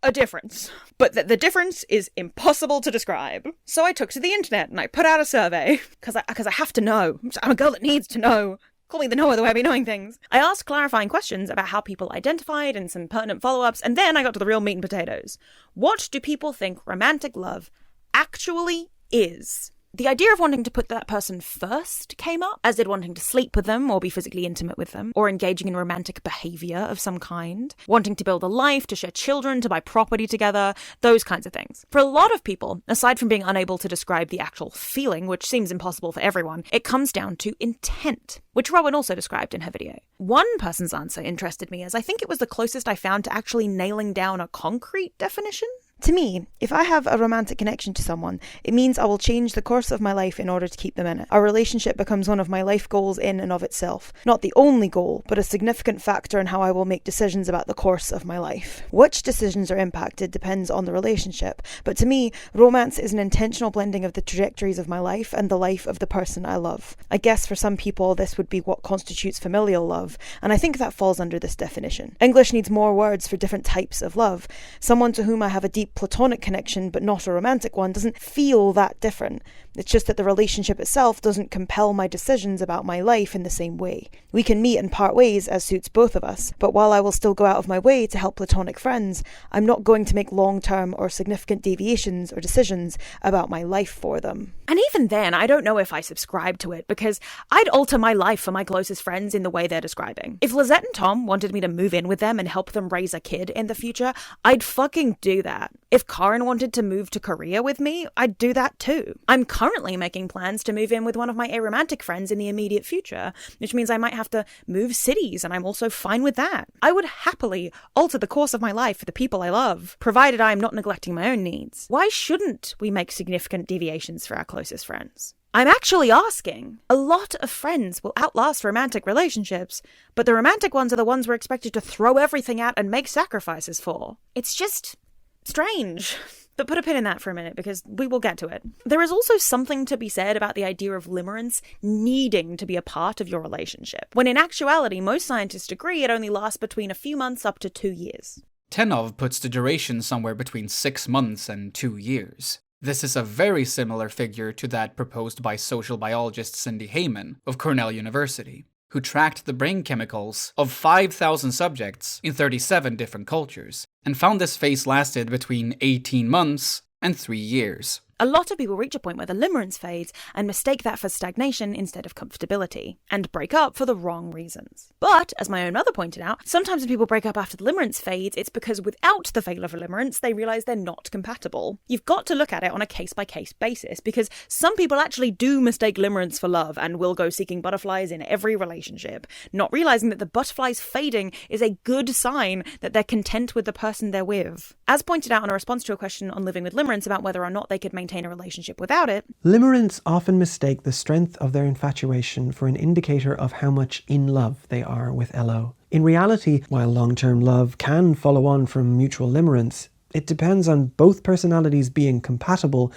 a difference, but that the difference is impossible to describe. So I took to the internet and I put out a survey, because I have to know. I'm a girl that needs to know. Call me the knower the way I be knowing things. I asked clarifying questions about how people identified and some pertinent follow-ups, and then I got to the real meat and potatoes. What do people think romantic love actually is? The idea of wanting to put that person first came up, as did wanting to sleep with them or be physically intimate with them, or engaging in romantic behaviour of some kind, wanting to build a life, to share children, to buy property together, those kinds of things. For a lot of people, aside from being unable to describe the actual feeling, which seems impossible for everyone, it comes down to intent, which Rowan also described in her video. One person's answer interested me, as I think it was the closest I found to actually nailing down a concrete definition. To me, if I have a romantic connection to someone, it means I will change the course of my life in order to keep them in it. Our relationship becomes one of my life goals in and of itself. Not the only goal, but a significant factor in how I will make decisions about the course of my life. Which decisions are impacted depends on the relationship, but to me, romance is an intentional blending of the trajectories of my life and the life of the person I love. I guess for some people this would be what constitutes familial love, and I think that falls under this definition. English needs more words for different types of love. Someone to whom I have a deep platonic connection but not a romantic one doesn't feel that different. It's just that the relationship itself doesn't compel my decisions about my life in the same way. We can meet and part ways as suits both of us, but while I will still go out of my way to help platonic friends, I'm not going to make long-term or significant deviations or decisions about my life for them. And even then, I don't know if I subscribe to it, because I'd alter my life for my closest friends in the way they're describing. If Lizette and Tom wanted me to move in with them and help them raise a kid in the future, I'd fucking do that. If Karen wanted to move to Korea with me, I'd do that too. I'm currently making plans to move in with one of my aromantic friends in the immediate future, which means I might have to move cities, and I'm also fine with that. I would happily alter the course of my life for the people I love, provided I'm not neglecting my own needs. Why shouldn't we make significant deviations for our closest friends? I'm actually asking. A lot of friends will outlast romantic relationships, but the romantic ones are the ones we're expected to throw everything at and make sacrifices for. It's just strange. But put a pin in that for a minute, because we will get to it. There is also something to be said about the idea of limerence needing to be a part of your relationship, when in actuality, most scientists agree it only lasts between a few months up to 2 years. Tenov puts the duration somewhere between 6 months and 2 years. This is a very similar figure to that proposed by social biologist Cindy Heyman of Cornell University, who tracked the brain chemicals of 5,000 subjects in 37 different cultures, and found this phase lasted between 18 months and 3 years. A lot of people reach a point where the limerence fades and mistake that for stagnation instead of comfortability, and break up for the wrong reasons. But, as my own mother pointed out, sometimes when people break up after the limerence fades, it's because without the veil of limerence, they realise they're not compatible. You've got to look at it on a case-by-case basis, because some people actually do mistake limerence for love and will go seeking butterflies in every relationship, not realising that the butterflies fading is a good sign that they're content with the person they're with. As pointed out in a response to a question on living with limerence about whether or not they could maintain a relationship without it, limerents often mistake the strength of their infatuation for an indicator of how much in love they are with LO. In reality, while long-term love can follow on from mutual limerence, it depends on both personalities being compatible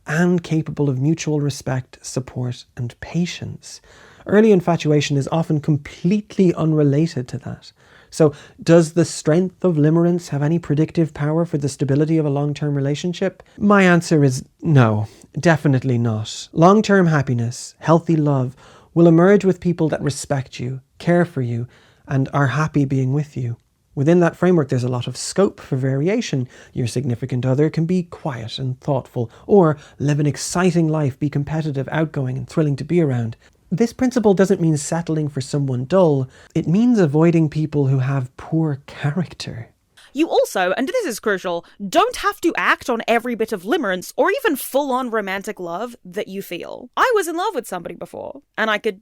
and capable of mutual respect, support, and patience. Early infatuation is often completely unrelated to that. So, does the strength of limerence have any predictive power for the stability of a long-term relationship? My answer is no, definitely not. Long-term happiness, healthy love, will emerge with people that respect you, care for you, and are happy being with you. Within that framework, there's a lot of scope for variation. Your significant other can be quiet and thoughtful, or live an exciting life, be competitive, outgoing, and thrilling to be around. This principle doesn't mean settling for someone dull. It means avoiding people who have poor character. You also, and this is crucial, don't have to act on every bit of limerence or even full-on romantic love that you feel. I was in love with somebody before, and I could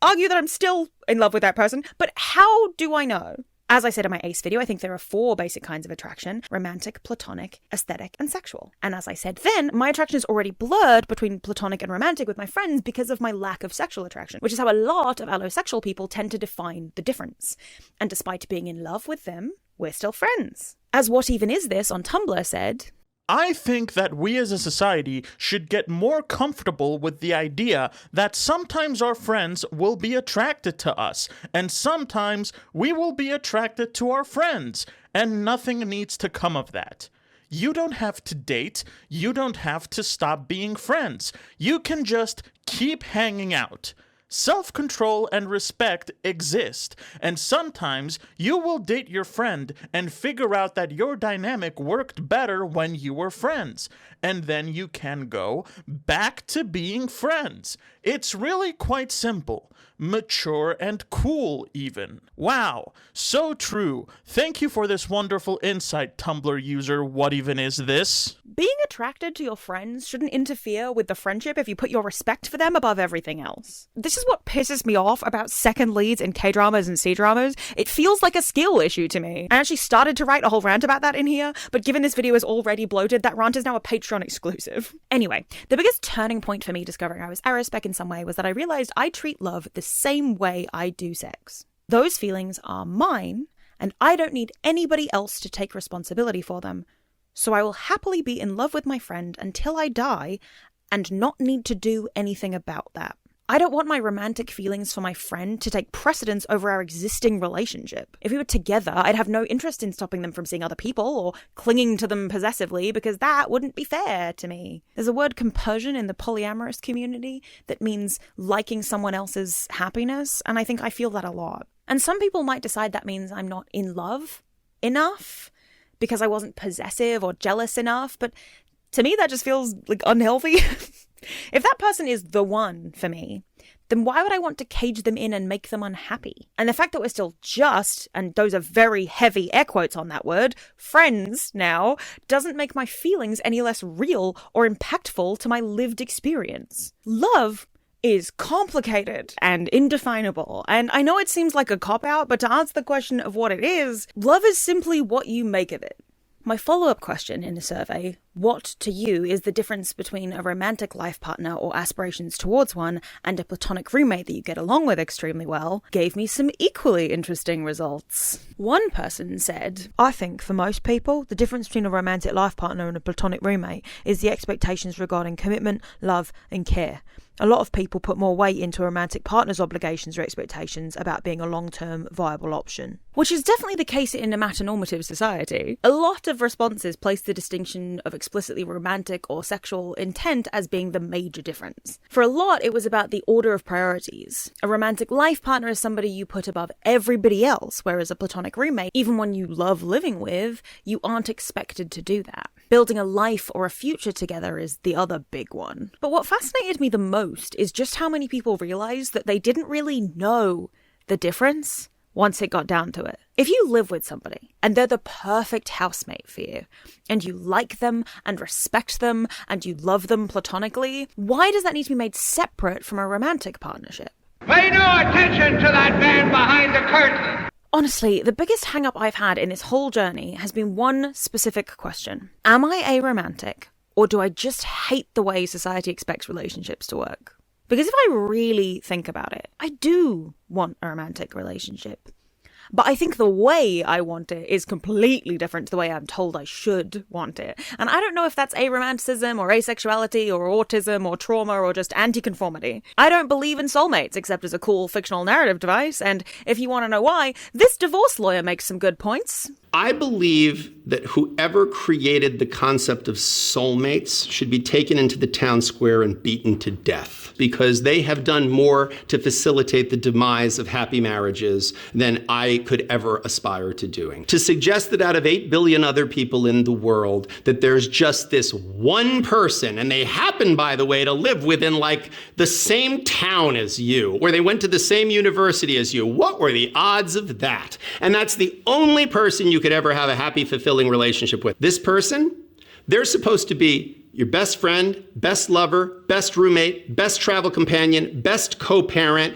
argue that I'm still in love with that person, but how do I know? As I said in my ACE video, I think there are 4 basic kinds of attraction: romantic, platonic, aesthetic, and sexual. And as I said then, my attraction is already blurred between platonic and romantic with my friends because of my lack of sexual attraction, which is how a lot of allosexual people tend to define the difference. And despite being in love with them, we're still friends. As What Even Is This on Tumblr said, I think that we as a society should get more comfortable with the idea that sometimes our friends will be attracted to us, and sometimes we will be attracted to our friends. and nothing needs to come of that. You don't have to date. You don't have to stop being friends. You can just keep hanging out. Self-control and respect exist, and sometimes you will date your friend and figure out that your dynamic worked better when you were friends, and then you can go back to being friends. It's really quite simple. Mature and cool, even. Wow, so true. Thank you for this wonderful insight, Tumblr user. What even is this? Being attracted to your friends shouldn't interfere with the friendship if you put your respect for them above everything else. This is what pisses me off about second leads in K-dramas and C-dramas. It feels like a skill issue to me. I actually started to write a whole rant about that in here, but given this video is already bloated, that rant is now a Patreon exclusive. Anyway, the biggest turning point for me discovering I was arospec in some way was that I realized I treat love the same way I do sex. Those feelings are mine, and I don't need anybody else to take responsibility for them. So I will happily be in love with my friend until I die and not need to do anything about that. I don't want my romantic feelings for my friend to take precedence over our existing relationship. If we were together, I'd have no interest in stopping them from seeing other people or clinging to them possessively because that wouldn't be fair to me. There's a word compersion in the polyamorous community that means liking someone else's happiness, and I think I feel that a lot. And some people might decide that means I'm not in love enough because I wasn't possessive or jealous enough, but to me that just feels like unhealthy. If that person is the one for me, then why would I want to cage them in and make them unhappy? And the fact that we're still just, and those are very heavy air quotes on that word, friends now, doesn't make my feelings any less real or impactful to my lived experience. Love is complicated and indefinable, and I know it seems like a cop-out, but to answer the question of what it is, love is simply what you make of it. My follow-up question in the survey, what to you is the difference between a romantic life partner or aspirations towards one and a platonic roommate that you get along with extremely well, gave me some equally interesting results. One person said, I think for most people, the difference between a romantic life partner and a platonic roommate is the expectations regarding commitment, love, and care. A lot of people put more weight into a romantic partner's obligations or expectations about being a long-term viable option. Which is definitely the case in a matter-normative society. A lot of responses place the distinction of explicitly romantic or sexual intent as being the major difference. For a lot, it was about the order of priorities. A romantic life partner is somebody you put above everybody else, whereas a platonic roommate, even one you love living with, you aren't expected to do that. Building a life or a future together is the other big one. But what fascinated me the most is just how many people realize that they didn't really know the difference once it got down to it. If you live with somebody and they're the perfect housemate for you, and you like them and respect them and you love them platonically, why does that need to be made separate from a romantic partnership? Pay no attention to that man behind the curtain! Honestly, the biggest hang-up I've had in this whole journey has been one specific question. Am I aromantic, or do I just hate the way society expects relationships to work? Because if I really think about it, I do want a romantic relationship. But I think the way I want it is completely different to the way I'm told I should want it. And I don't know if that's aromanticism or asexuality or autism or trauma or just anti-conformity. I don't believe in soulmates except as a cool fictional narrative device. And if you want to know why, this divorce lawyer makes some good points. I believe that whoever created the concept of soulmates should be taken into the town square and beaten to death, because they have done more to facilitate the demise of happy marriages than I could ever aspire to doing. To suggest that out of 8 billion other people in the world, that there's just this one person, and they happen, by the way, to live within like the same town as you, or they went to the same university as you. What were the odds of that? And that's the only person you could ever have a happy, fulfilling relationship with. This person, they're supposed to be your best friend, best lover, best roommate, best travel companion, best co-parent,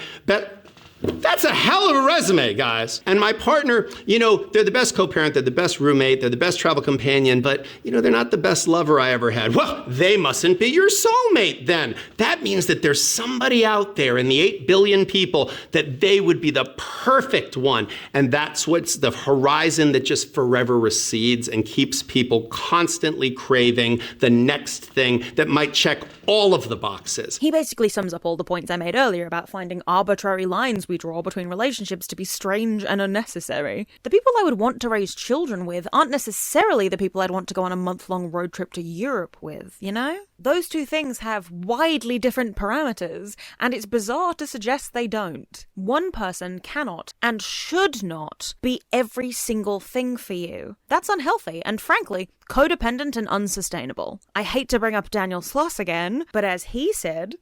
That's a hell of a resume, guys. And my partner, they're the best co-parent, they're the best roommate, they're the best travel companion, but, they're not the best lover I ever had. Well, they mustn't be your soulmate then. That means that there's somebody out there in the 8 billion people that they would be the perfect one. And that's what's the horizon that just forever recedes and keeps people constantly craving the next thing that might check all of the boxes. He basically sums up all the points I made earlier about finding arbitrary lines we draw between relationships to be strange and unnecessary. The people I would want to raise children with aren't necessarily the people I'd want to go on a month-long road trip to Europe with, you know? Those two things have widely different parameters, and it's bizarre to suggest they don't. One person cannot and should not be every single thing for you. That's unhealthy and, frankly, codependent and unsustainable. I hate to bring up Daniel Sloss again, but as he said,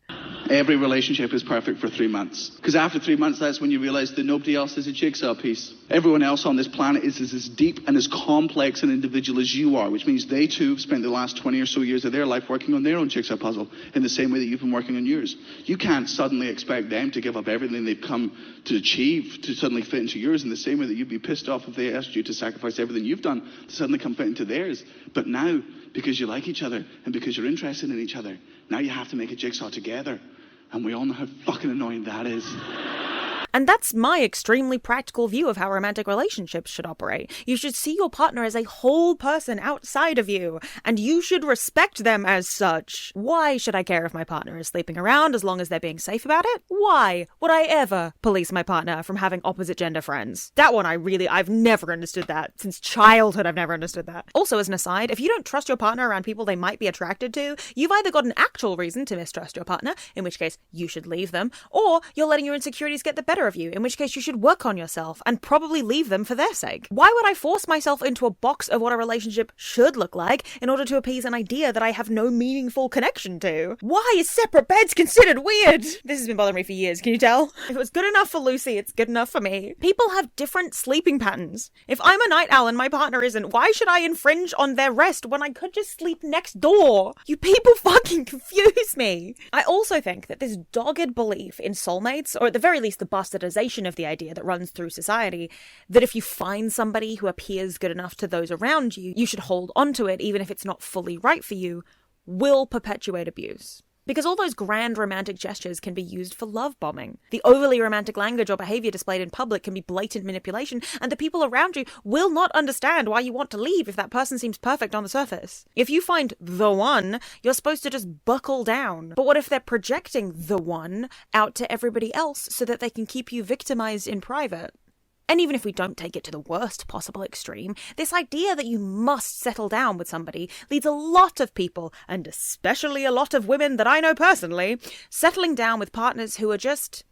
every relationship is perfect for 3 months. Because after 3 months, that's when you realise that nobody else is a jigsaw piece. Everyone else on this planet is as deep and as complex an individual as you are, which means they too have spent the last 20 or so years of their life working on their own jigsaw puzzle in the same way that you've been working on yours. You can't suddenly expect them to give up everything they've come to achieve to suddenly fit into yours in the same way that you'd be pissed off if they asked you to sacrifice everything you've done to suddenly come fit into theirs. But now, because you like each other and because you're interested in each other, now you have to make a jigsaw together. And we all know how fucking annoying that is. And that's my extremely practical view of how romantic relationships should operate. You should see your partner as a whole person outside of you, and you should respect them as such. Why should I care if my partner is sleeping around as long as they're being safe about it? Why would I ever police my partner from having opposite gender friends? That one I've never understood that. Since childhood, I've never understood that. Also, as an aside, if you don't trust your partner around people they might be attracted to, you've either got an actual reason to mistrust your partner, in which case you should leave them, or you're letting your insecurities get the better of you, in which case you should work on yourself and probably leave them for their sake. Why would I force myself into a box of what a relationship should look like in order to appease an idea that I have no meaningful connection to? Why is separate beds considered weird? This has been bothering me for years, can you tell? If it was good enough for Lucy, it's good enough for me. People have different sleeping patterns. If I'm a night owl and my partner isn't, why should I infringe on their rest when I could just sleep next door? You people fucking confuse me. I also think that this dogged belief in soulmates, or at the very least the bastardization of the idea that runs through society, that if you find somebody who appears good enough to those around you, you should hold on to it even if it's not fully right for you, will perpetuate abuse. Because all those grand romantic gestures can be used for love bombing. The overly romantic language or behaviour displayed in public can be blatant manipulation, and the people around you will not understand why you want to leave if that person seems perfect on the surface. If you find the one, you're supposed to just buckle down. But what if they're projecting the one out to everybody else so that they can keep you victimised in private? And even if we don't take it to the worst possible extreme, this idea that you must settle down with somebody leads a lot of people, and especially a lot of women that I know personally, settling down with partners who are just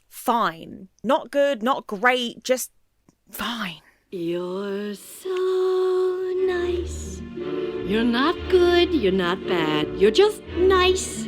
fine. Not good, not great, just fine. You're so nice. You're not good, you're not bad, you're just nice.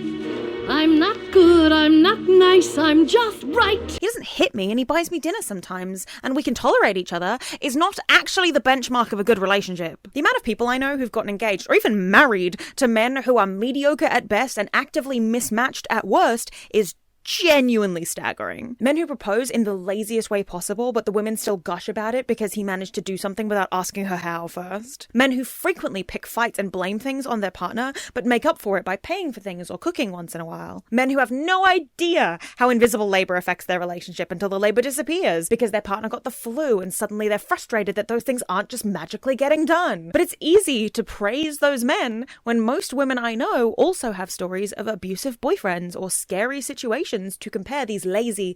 I'm not good, I'm not nice, I'm just right. He doesn't hit me and he buys me dinner sometimes, and we can tolerate each other, is not actually the benchmark of a good relationship. The amount of people I know who've gotten engaged or even married to men who are mediocre at best and actively mismatched at worst is genuinely staggering. Men who propose in the laziest way possible, but the women still gush about it because he managed to do something without asking her how first. Men who frequently pick fights and blame things on their partner, but make up for it by paying for things or cooking once in a while. Men who have no idea how invisible labour affects their relationship until the labour disappears because their partner got the flu and suddenly they're frustrated that those things aren't just magically getting done. But it's easy to praise those men when most women I know also have stories of abusive boyfriends or scary situations to compare these lazy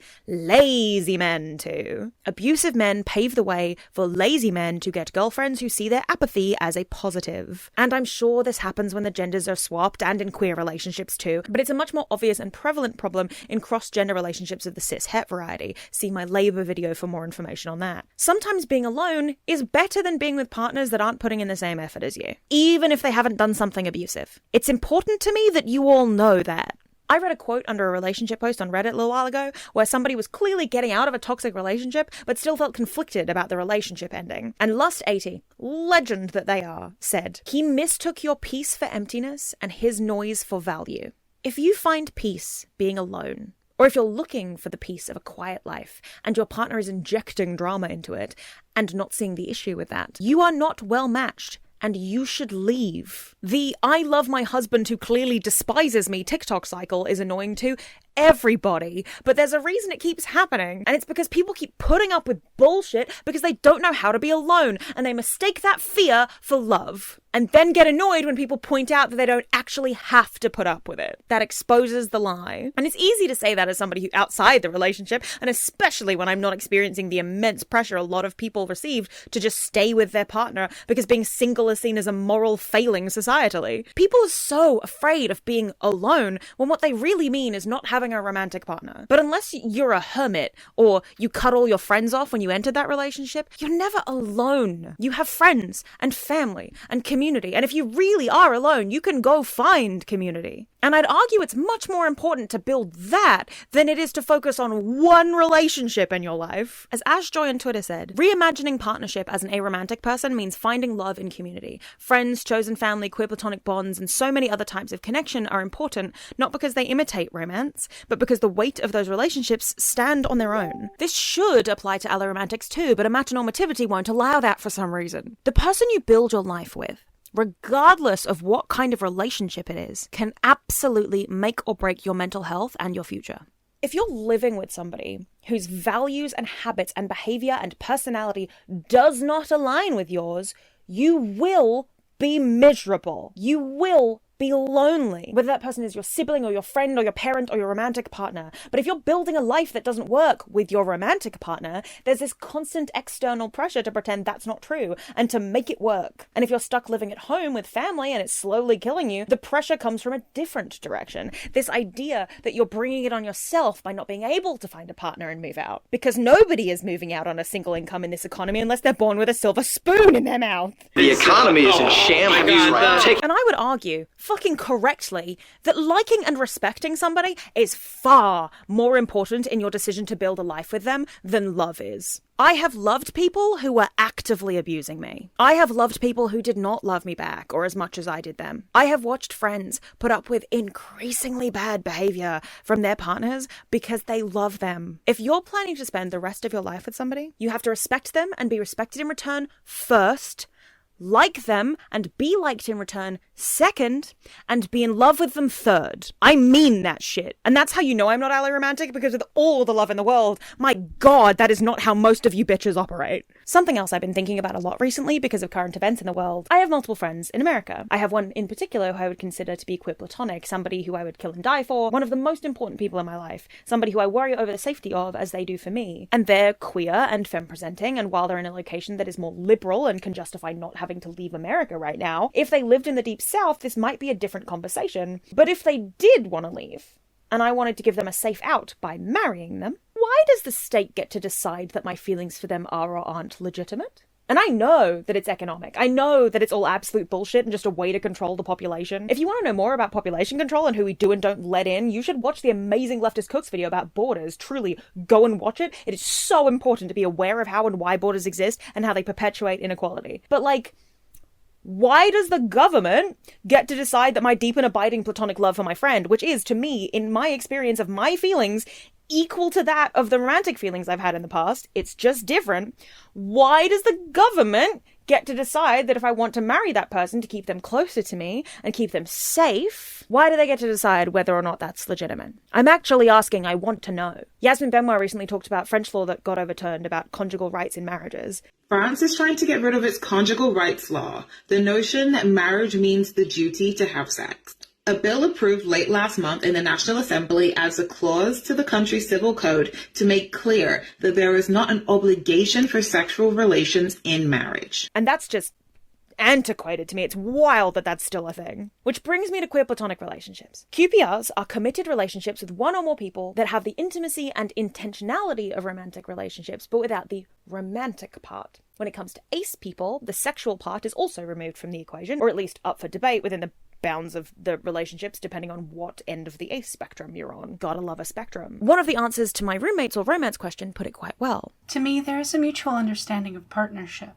men to. Abusive men pave the way for lazy men to get girlfriends who see their apathy as a positive. And I'm sure this happens when the genders are swapped and in queer relationships too, but it's a much more obvious and prevalent problem in cross-gender relationships of the cis-het variety. See my Labour video for more information on that. Sometimes being alone is better than being with partners that aren't putting in the same effort as you, even if they haven't done something abusive. It's important to me that you all know that. I read a quote under a relationship post on Reddit a little while ago where somebody was clearly getting out of a toxic relationship but still felt conflicted about the relationship ending. And Lust80, legend that they are, said, "He mistook your peace for emptiness and his noise for value." If you find peace being alone, or if you're looking for the peace of a quiet life and your partner is injecting drama into it and not seeing the issue with that, you are not well matched. and you should leave. The I love my husband who clearly despises me TikTok cycle is annoying to everybody, but there's a reason it keeps happening, and it's because people keep putting up with bullshit because they don't know how to be alone, and they mistake that fear for love, and then get annoyed when people point out that they don't actually have to put up with it. That exposes the lie. And it's easy to say that as somebody who's outside the relationship, and especially when I'm not experiencing the immense pressure a lot of people received to just stay with their partner because being single is seen as a moral failing societally. People are so afraid of being alone when what they really mean is not having a romantic partner. But unless you're a hermit or you cut all your friends off when you entered that relationship, you're never alone. You have friends and family and community. And if you really are alone, you can go find community. And I'd argue it's much more important to build that than it is to focus on one relationship in your life. As Ash Joy on Twitter said, reimagining partnership as an aromantic person means finding love in community. Friends, chosen family, queer platonic bonds, and so many other types of connection are important, not because they imitate romance, but because the weight of those relationships stand on their own. This should apply to aromantics too, but amatonormativity won't allow that for some reason. The person you build your life with, regardless of what kind of relationship it is, can absolutely make or break your mental health and your future. If you're living with somebody whose values and habits and behavior and personality does not align with yours, you will be miserable. You will be lonely, whether that person is your sibling or your friend or your parent or your romantic partner. But if you're building a life that doesn't work with your romantic partner, there's this constant external pressure to pretend that's not true and to make it work. And if you're stuck living at home with family and it's slowly killing you, the pressure comes from a different direction. This idea that you're bringing it on yourself by not being able to find a partner and move out. Because nobody is moving out on a single income in this economy unless they're born with a silver spoon in their mouth. The economy is in shambles right. And I would argue, fucking correctly, that liking and respecting somebody is far more important in your decision to build a life with them than love is. I have loved people who were actively abusing me. I have loved people who did not love me back or as much as I did them. I have watched friends put up with increasingly bad behavior from their partners because they love them. If you're planning to spend the rest of your life with somebody, you have to respect them and be respected in return first, like them and be liked in return second, and be in love with them third. I mean that shit. And that's how you know I'm not aromantic, because with all the love in the world, my god, that is not how most of you bitches operate. Something else I've been thinking about a lot recently because of current events in the world. I have multiple friends in America. I have one in particular who I would consider to be queer platonic, somebody who I would kill and die for, one of the most important people in my life, somebody who I worry over the safety of as they do for me. And they're queer and femme-presenting, and while they're in a location that is more liberal and can justify not having to leave America right now, if they lived in the deep south, this might be a different conversation. But if they did want to leave, and I wanted to give them a safe out by marrying them, why does the state get to decide that my feelings for them are or aren't legitimate? And I know that it's economic. I know that it's all absolute bullshit and just a way to control the population. If you want to know more about population control and who we do and don't let in, you should watch the amazing Leftist Cooks video about borders. Truly, go and watch it. It is so important to be aware of how and why borders exist and how they perpetuate inequality. But like, why does the government get to decide that my deep and abiding platonic love for my friend, which is, to me, in my experience of my feelings, equal to that of the romantic feelings I've had in the past, it's just different, why does the government get to decide that if I want to marry that person to keep them closer to me and keep them safe, why do they get to decide whether or not that's legitimate? I'm actually asking, I want to know. Yasmin Benoit recently talked about French law that got overturned about conjugal rights in marriages. France is trying to get rid of its conjugal rights law, the notion that marriage means the duty to have sex. A bill approved late last month in the National Assembly adds a clause to the country's civil code to make clear that there is not an obligation for sexual relations in marriage. And that's just antiquated to me. It's wild that that's still a thing. Which brings me to queer platonic relationships. QPRs are committed relationships with one or more people that have the intimacy and intentionality of romantic relationships, but without the romantic part. When it comes to ace people, the sexual part is also removed from the equation, or at least up for debate within the bounds of the relationships, depending on what end of the ace spectrum you're on. Gotta love a spectrum. One of the answers to my roommates or romance question put it quite well. To me, there is a mutual understanding of partnership.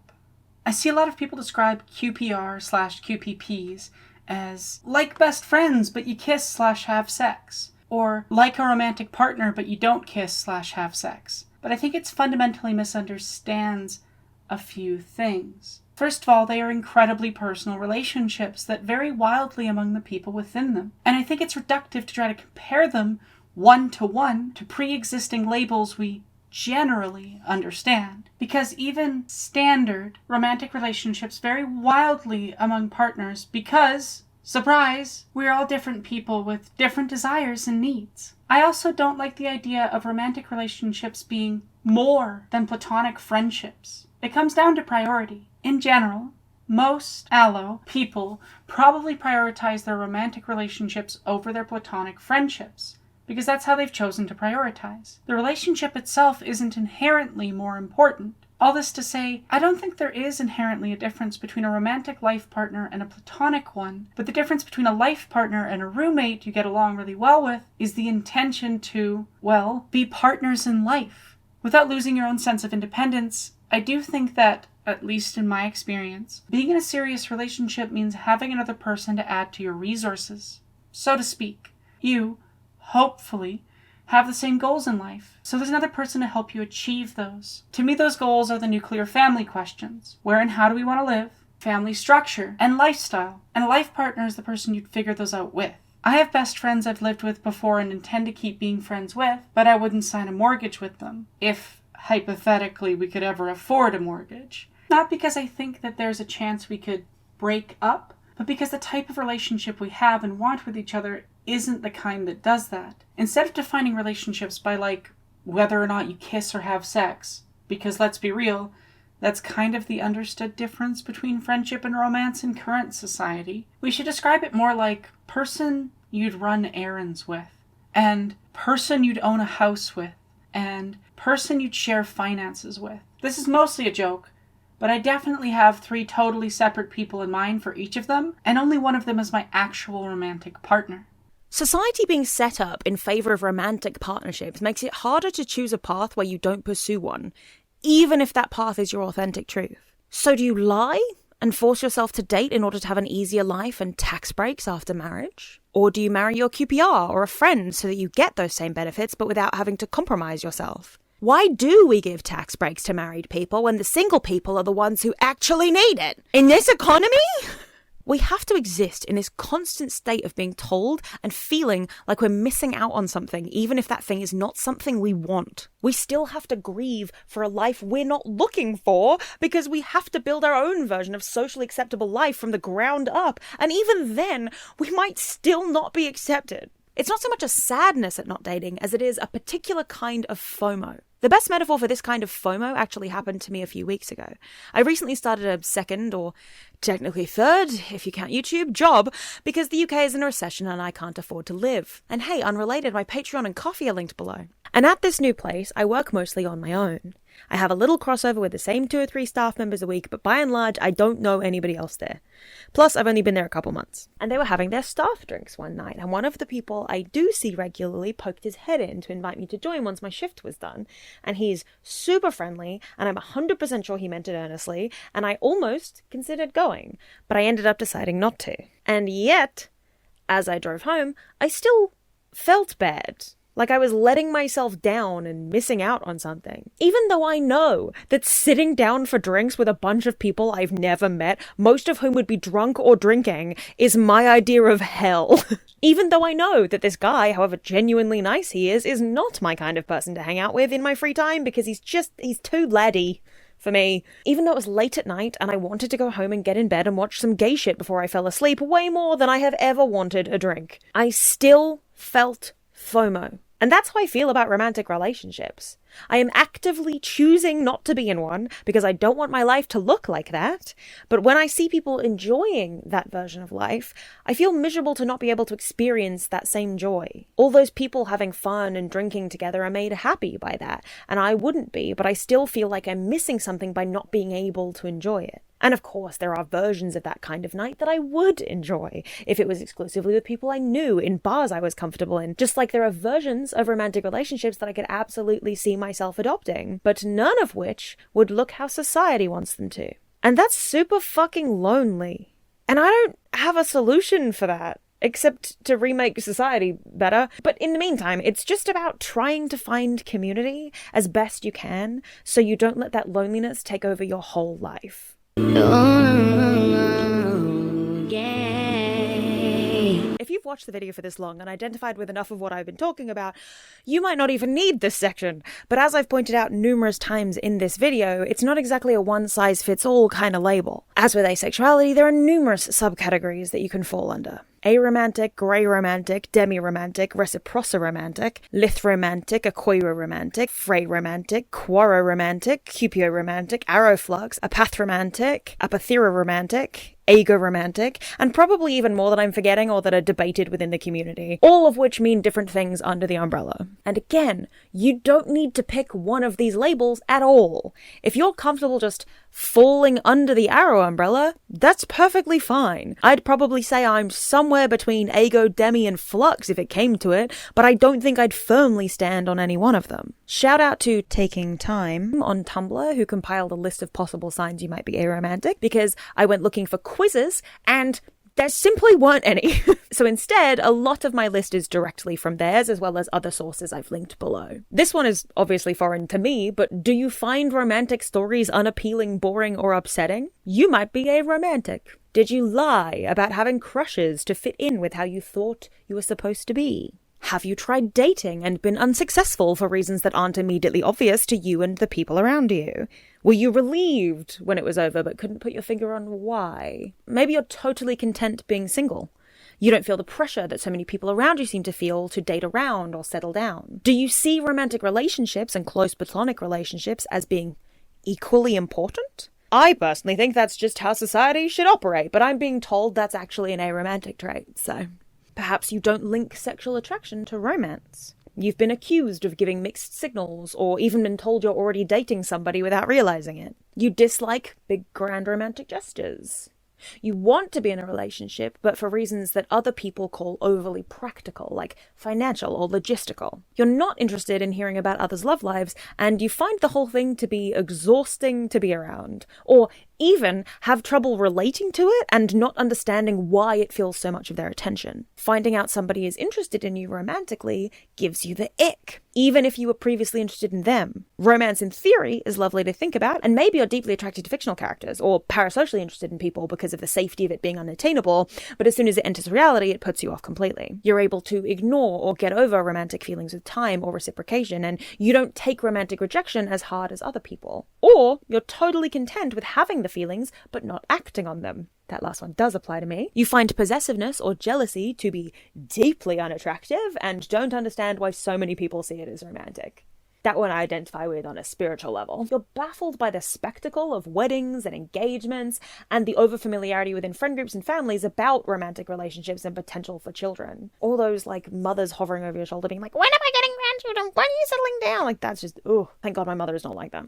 I see a lot of people describe QPR/QPPs as like best friends, but you kiss/have sex. Or like a romantic partner, but you don't kiss/have sex. But I think it's fundamentally misunderstands a few things. First of all, they are incredibly personal relationships that vary wildly among the people within them. And I think it's reductive to try to compare them one-to-one to pre-existing labels we generally understand. Because even standard romantic relationships vary wildly among partners because, surprise, we're all different people with different desires and needs. I also don't like the idea of romantic relationships being more than platonic friendships. It comes down to priority. In general, most allo people probably prioritize their romantic relationships over their platonic friendships, because that's how they've chosen to prioritize. The relationship itself isn't inherently more important. All this to say, I don't think there is inherently a difference between a romantic life partner and a platonic one, but the difference between a life partner and a roommate you get along really well with is the intention to, well, be partners in life. Without losing your own sense of independence, I do think that, at least in my experience, being in a serious relationship means having another person to add to your resources, so to speak. You, hopefully, have the same goals in life, so there's another person to help you achieve those. To me, those goals are the nuclear family questions. Where and how do we want to live? Family structure and lifestyle. And a life partner is the person you'd figure those out with. I have best friends I've lived with before and intend to keep being friends with, but I wouldn't sign a mortgage with them, if, hypothetically, we could ever afford a mortgage. Not because I think that there's a chance we could break up, but because the type of relationship we have and want with each other isn't the kind that does that. Instead of defining relationships by, like, whether or not you kiss or have sex, because let's be real, that's kind of the understood difference between friendship and romance in current society, we should describe it more like person you'd run errands with, and person you'd own a house with, and person you'd share finances with. This is mostly a joke, but I definitely have 3 totally separate people in mind for each of them, and only one of them is my actual romantic partner. Society being set up in favour of romantic partnerships makes it harder to choose a path where you don't pursue one, even if that path is your authentic truth. So do you lie and force yourself to date in order to have an easier life and tax breaks after marriage? Or do you marry your QPR or a friend so that you get those same benefits but without having to compromise yourself? Why do we give tax breaks to married people when the single people are the ones who actually need it? In this economy? We have to exist in this constant state of being told and feeling like we're missing out on something, even if that thing is not something we want. We still have to grieve for a life we're not looking for because we have to build our own version of socially acceptable life from the ground up. And even then, we might still not be accepted. It's not so much a sadness at not dating as it is a particular kind of FOMO. The best metaphor for this kind of FOMO actually happened to me a few weeks ago. I recently started a second, or technically third, if you count YouTube, job, because the UK is in a recession and I can't afford to live. And hey, unrelated, my Patreon and Coffee are linked below. And at this new place, I work mostly on my own. I have a little crossover with the same 2 or 3 staff members a week, but by and large, I don't know anybody else there. Plus, I've only been there a couple months. And they were having their staff drinks one night, and one of the people I do see regularly poked his head in to invite me to join once my shift was done. And he's super friendly, and I'm 100% sure he meant it earnestly, and I almost considered going, but I ended up deciding not to. And yet, as I drove home, I still felt bad. Like I was letting myself down and missing out on something. Even though I know that sitting down for drinks with a bunch of people I've never met, most of whom would be drunk or drinking, is my idea of hell. Even though I know that this guy, however genuinely nice he is not my kind of person to hang out with in my free time because he's too laddie for me. Even though it was late at night and I wanted to go home and get in bed and watch some gay shit before I fell asleep, way more than I have ever wanted a drink, I still felt FOMO. And that's how I feel about romantic relationships. I am actively choosing not to be in one because I don't want my life to look like that. But when I see people enjoying that version of life, I feel miserable to not be able to experience that same joy. All those people having fun and drinking together are made happy by that. And I wouldn't be, but I still feel like I'm missing something by not being able to enjoy it. And of course, there are versions of that kind of night that I would enjoy if it was exclusively with people I knew in bars I was comfortable in. Just like there are versions of romantic relationships that I could absolutely see myself adopting, but none of which would look how society wants them to. And that's super fucking lonely. And I don't have a solution for that, except to remake society better. But in the meantime, it's just about trying to find community as best you can so you don't let that loneliness take over your whole life. If you've watched the video for this long and identified with enough of what I've been talking about, you might not even need this section. But as I've pointed out numerous times in this video, it's not exactly a one-size-fits-all kind of label. As with asexuality, there are numerous subcategories that you can fall under. Aromantic, grey romantic, demi-romantic, reciprocoromantic, lithromantic, aquaromantic, frey-romantic, quaro-romantic, cupio-romantic, arrowflux, apathromantic, apathera-romantic, agoromantic, and probably even more that I'm forgetting or that are debated within the community, all of which mean different things under the umbrella. And again, you don't need to pick one of these labels at all. If you're comfortable just falling under the arrow umbrella, that's perfectly fine. I'd probably say I'm somewhere between ago, demi, and flux if it came to it, but I don't think I'd firmly stand on any one of them. Shout out to Taking Time on Tumblr, who compiled a list of possible signs you might be aromantic, because I went looking for quizzes and there simply weren't any. So instead, a lot of my list is directly from theirs, as well as other sources I've linked below. This one is obviously foreign to me, but do you find romantic stories unappealing, boring, or upsetting? You might be aromantic. Did you lie about having crushes to fit in with how you thought you were supposed to be? Have you tried dating and been unsuccessful for reasons that aren't immediately obvious to you and the people around you? Were you relieved when it was over but couldn't put your finger on why? Maybe you're totally content being single. You don't feel the pressure that so many people around you seem to feel to date around or settle down. Do you see romantic relationships and close platonic relationships as being equally important? I personally think that's just how society should operate, but I'm being told that's actually an aromantic trait, so perhaps you don't link sexual attraction to romance. You've been accused of giving mixed signals, or even been told you're already dating somebody without realizing it. You dislike big, grand romantic gestures. You want to be in a relationship, but for reasons that other people call overly practical, like financial or logistical. You're not interested in hearing about others' love lives, and you find the whole thing to be exhausting to be around, or even have trouble relating to it and not understanding why it feels so much of their attention. Finding out somebody is interested in you romantically gives you the ick, even if you were previously interested in them. Romance in theory is lovely to think about, and maybe you're deeply attracted to fictional characters, or parasocially interested in people because of the safety of it being unattainable, but as soon as it enters reality, it puts you off completely. You're able to ignore or get over romantic feelings with time or reciprocation, and you don't take romantic rejection as hard as other people. Or you're totally content with having the feelings, but not acting on them. That last one does apply to me. You find possessiveness or jealousy to be deeply unattractive and don't understand why so many people see it as romantic. That one I identify with on a spiritual level. You're baffled by the spectacle of weddings and engagements and the overfamiliarity within friend groups and families about romantic relationships and potential for children. All those like mothers hovering over your shoulder being like, when am I getting grandchildren? When are you settling down? Like that's just, thank God my mother is not like that.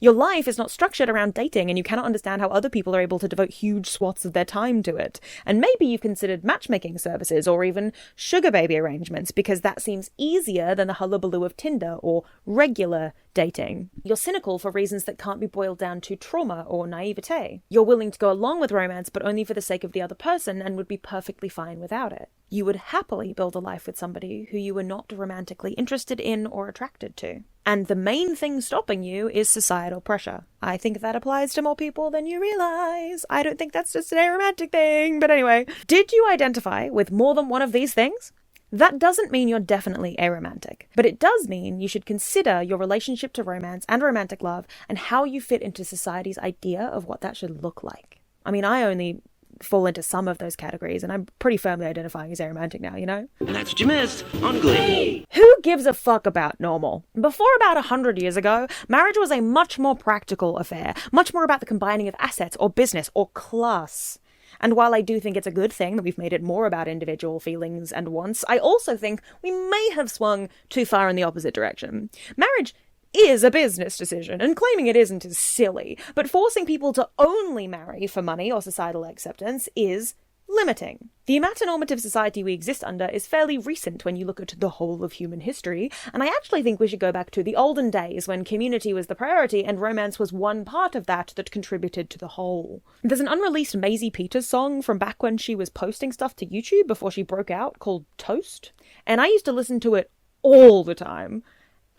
Your life is not structured around dating and you cannot understand how other people are able to devote huge swaths of their time to it. And maybe you've considered matchmaking services or even sugar baby arrangements because that seems easier than the hullabaloo of Tinder or regular dating. You're cynical for reasons that can't be boiled down to trauma or naivete. You're willing to go along with romance but only for the sake of the other person and would be perfectly fine without it. You would happily build a life with somebody who you were not romantically interested in or attracted to. And the main thing stopping you is societal pressure. I think that applies to more people than you realize. I don't think that's just an aromantic thing, but anyway. Did you identify with more than one of these things? That doesn't mean you're definitely aromantic, but it does mean you should consider your relationship to romance and romantic love and how you fit into society's idea of what that should look like. I mean, I only fall into some of those categories, and I'm pretty firmly identifying as aromantic now, you know? And that's what you missed on Glee. Who gives a fuck about normal? Before about 100 years ago, marriage was a much more practical affair, much more about the combining of assets or business or class. And while I do think it's a good thing that we've made it more about individual feelings and wants, I also think we may have swung too far in the opposite direction. Marriage is a business decision, and claiming it isn't is silly, but forcing people to only marry for money or societal acceptance is limiting. The amatonormative society we exist under is fairly recent when you look at the whole of human history, and I actually think we should go back to the olden days when community was the priority and romance was one part of that contributed to the whole. There's an unreleased Maisie Peters song from back when she was posting stuff to YouTube before she broke out called Toast, and I used to listen to it all the time.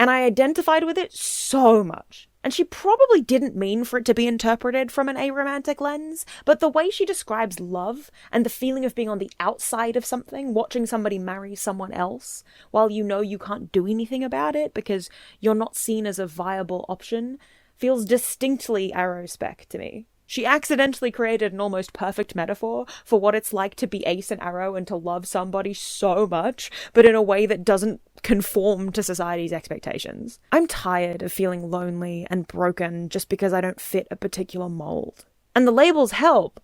And I identified with it so much. And she probably didn't mean for it to be interpreted from an aromantic lens, but the way she describes love and the feeling of being on the outside of something, watching somebody marry someone else, while you know you can't do anything about it because you're not seen as a viable option, feels distinctly arospec to me. She accidentally created an almost perfect metaphor for what it's like to be Ace and Aro and to love somebody so much, but in a way that doesn't conform to society's expectations. I'm tired of feeling lonely and broken just because I don't fit a particular mold. And the labels help,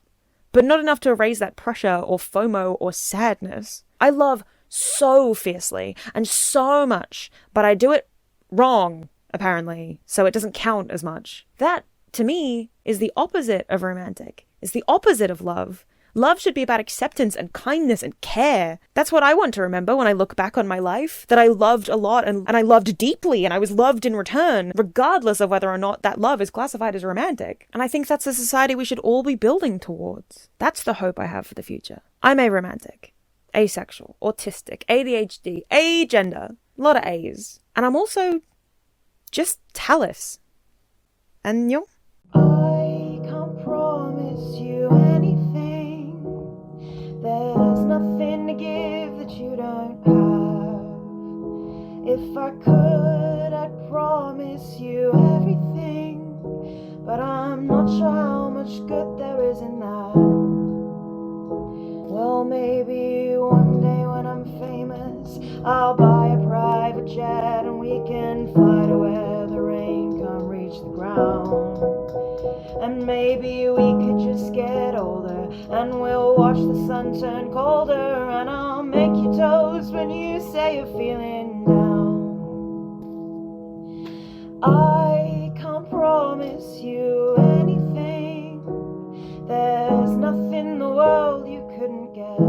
but not enough to erase that pressure or FOMO or sadness. I love so fiercely and so much, but I do it wrong, apparently, so it doesn't count as much. That, to me, is the opposite of romantic. It's the opposite of love. Love should be about acceptance and kindness and care. That's what I want to remember when I look back on my life, that I loved a lot and I loved deeply and I was loved in return, regardless of whether or not that love is classified as romantic. And I think that's the society we should all be building towards. That's the hope I have for the future. I'm aromantic, asexual, autistic, ADHD, agender, a lot of A's. And I'm also just Tallis. And you? I can't promise you anything. There's nothing to give that you don't have. If I could, I'd promise you everything, but I'm not sure how much good there is in that. Well, maybe one day when I'm famous, I'll buy a private jet and we can fly to where the rain can't reach the ground. And maybe we could just get older and we'll watch the sun turn colder, and I'll make you toast when you say you're feeling down. I can't promise you anything. There's nothing in the world you couldn't get.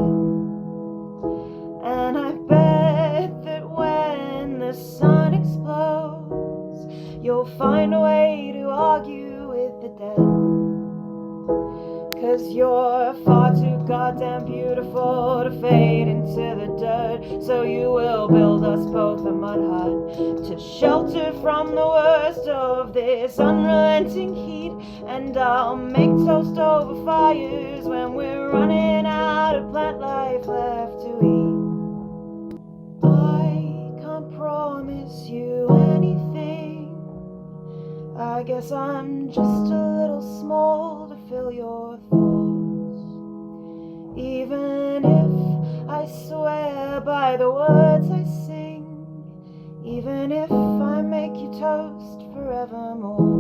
And I bet that when the sun explodes, you'll find a way to argue with the dead. 'Cause you're far too goddamn beautiful to fade into the dirt. So you will build us both a mud hut to shelter from the worst of this unrelenting heat. And I'll make toast over fires when we're running out of plant life left to eat. I can't promise you anything. I guess I'm just a little small to fill your thoughts. Even if I swear by the words I sing, even if I make you toast forevermore.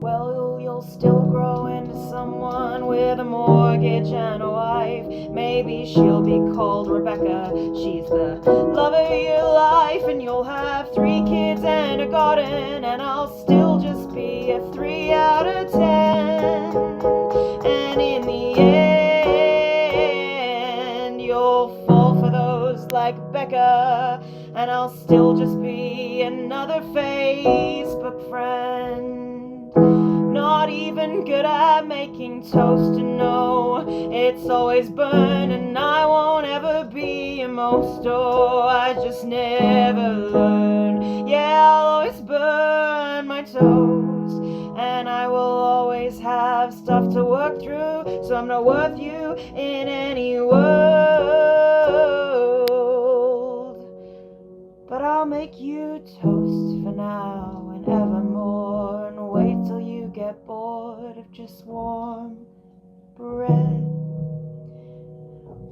Well, you'll still grow into someone with a mortgage and a wife. Maybe she'll be called Rebecca. She's the love of your life, and you'll have 3 kids and a garden, and I'll still just be a 3 out of 10. And in the end, you'll fall for those like Becca, and I'll still just be another Facebook friend. Not even good at making toast, and no, it's always burning. I won't ever be a most, oh, I just never learn. Yeah, I'll always burn my toast, and I will always have stuff to work through, so I'm not worth you in any world. But I'll make you toast for now and evermore, and wait till you get bored of just warm bread.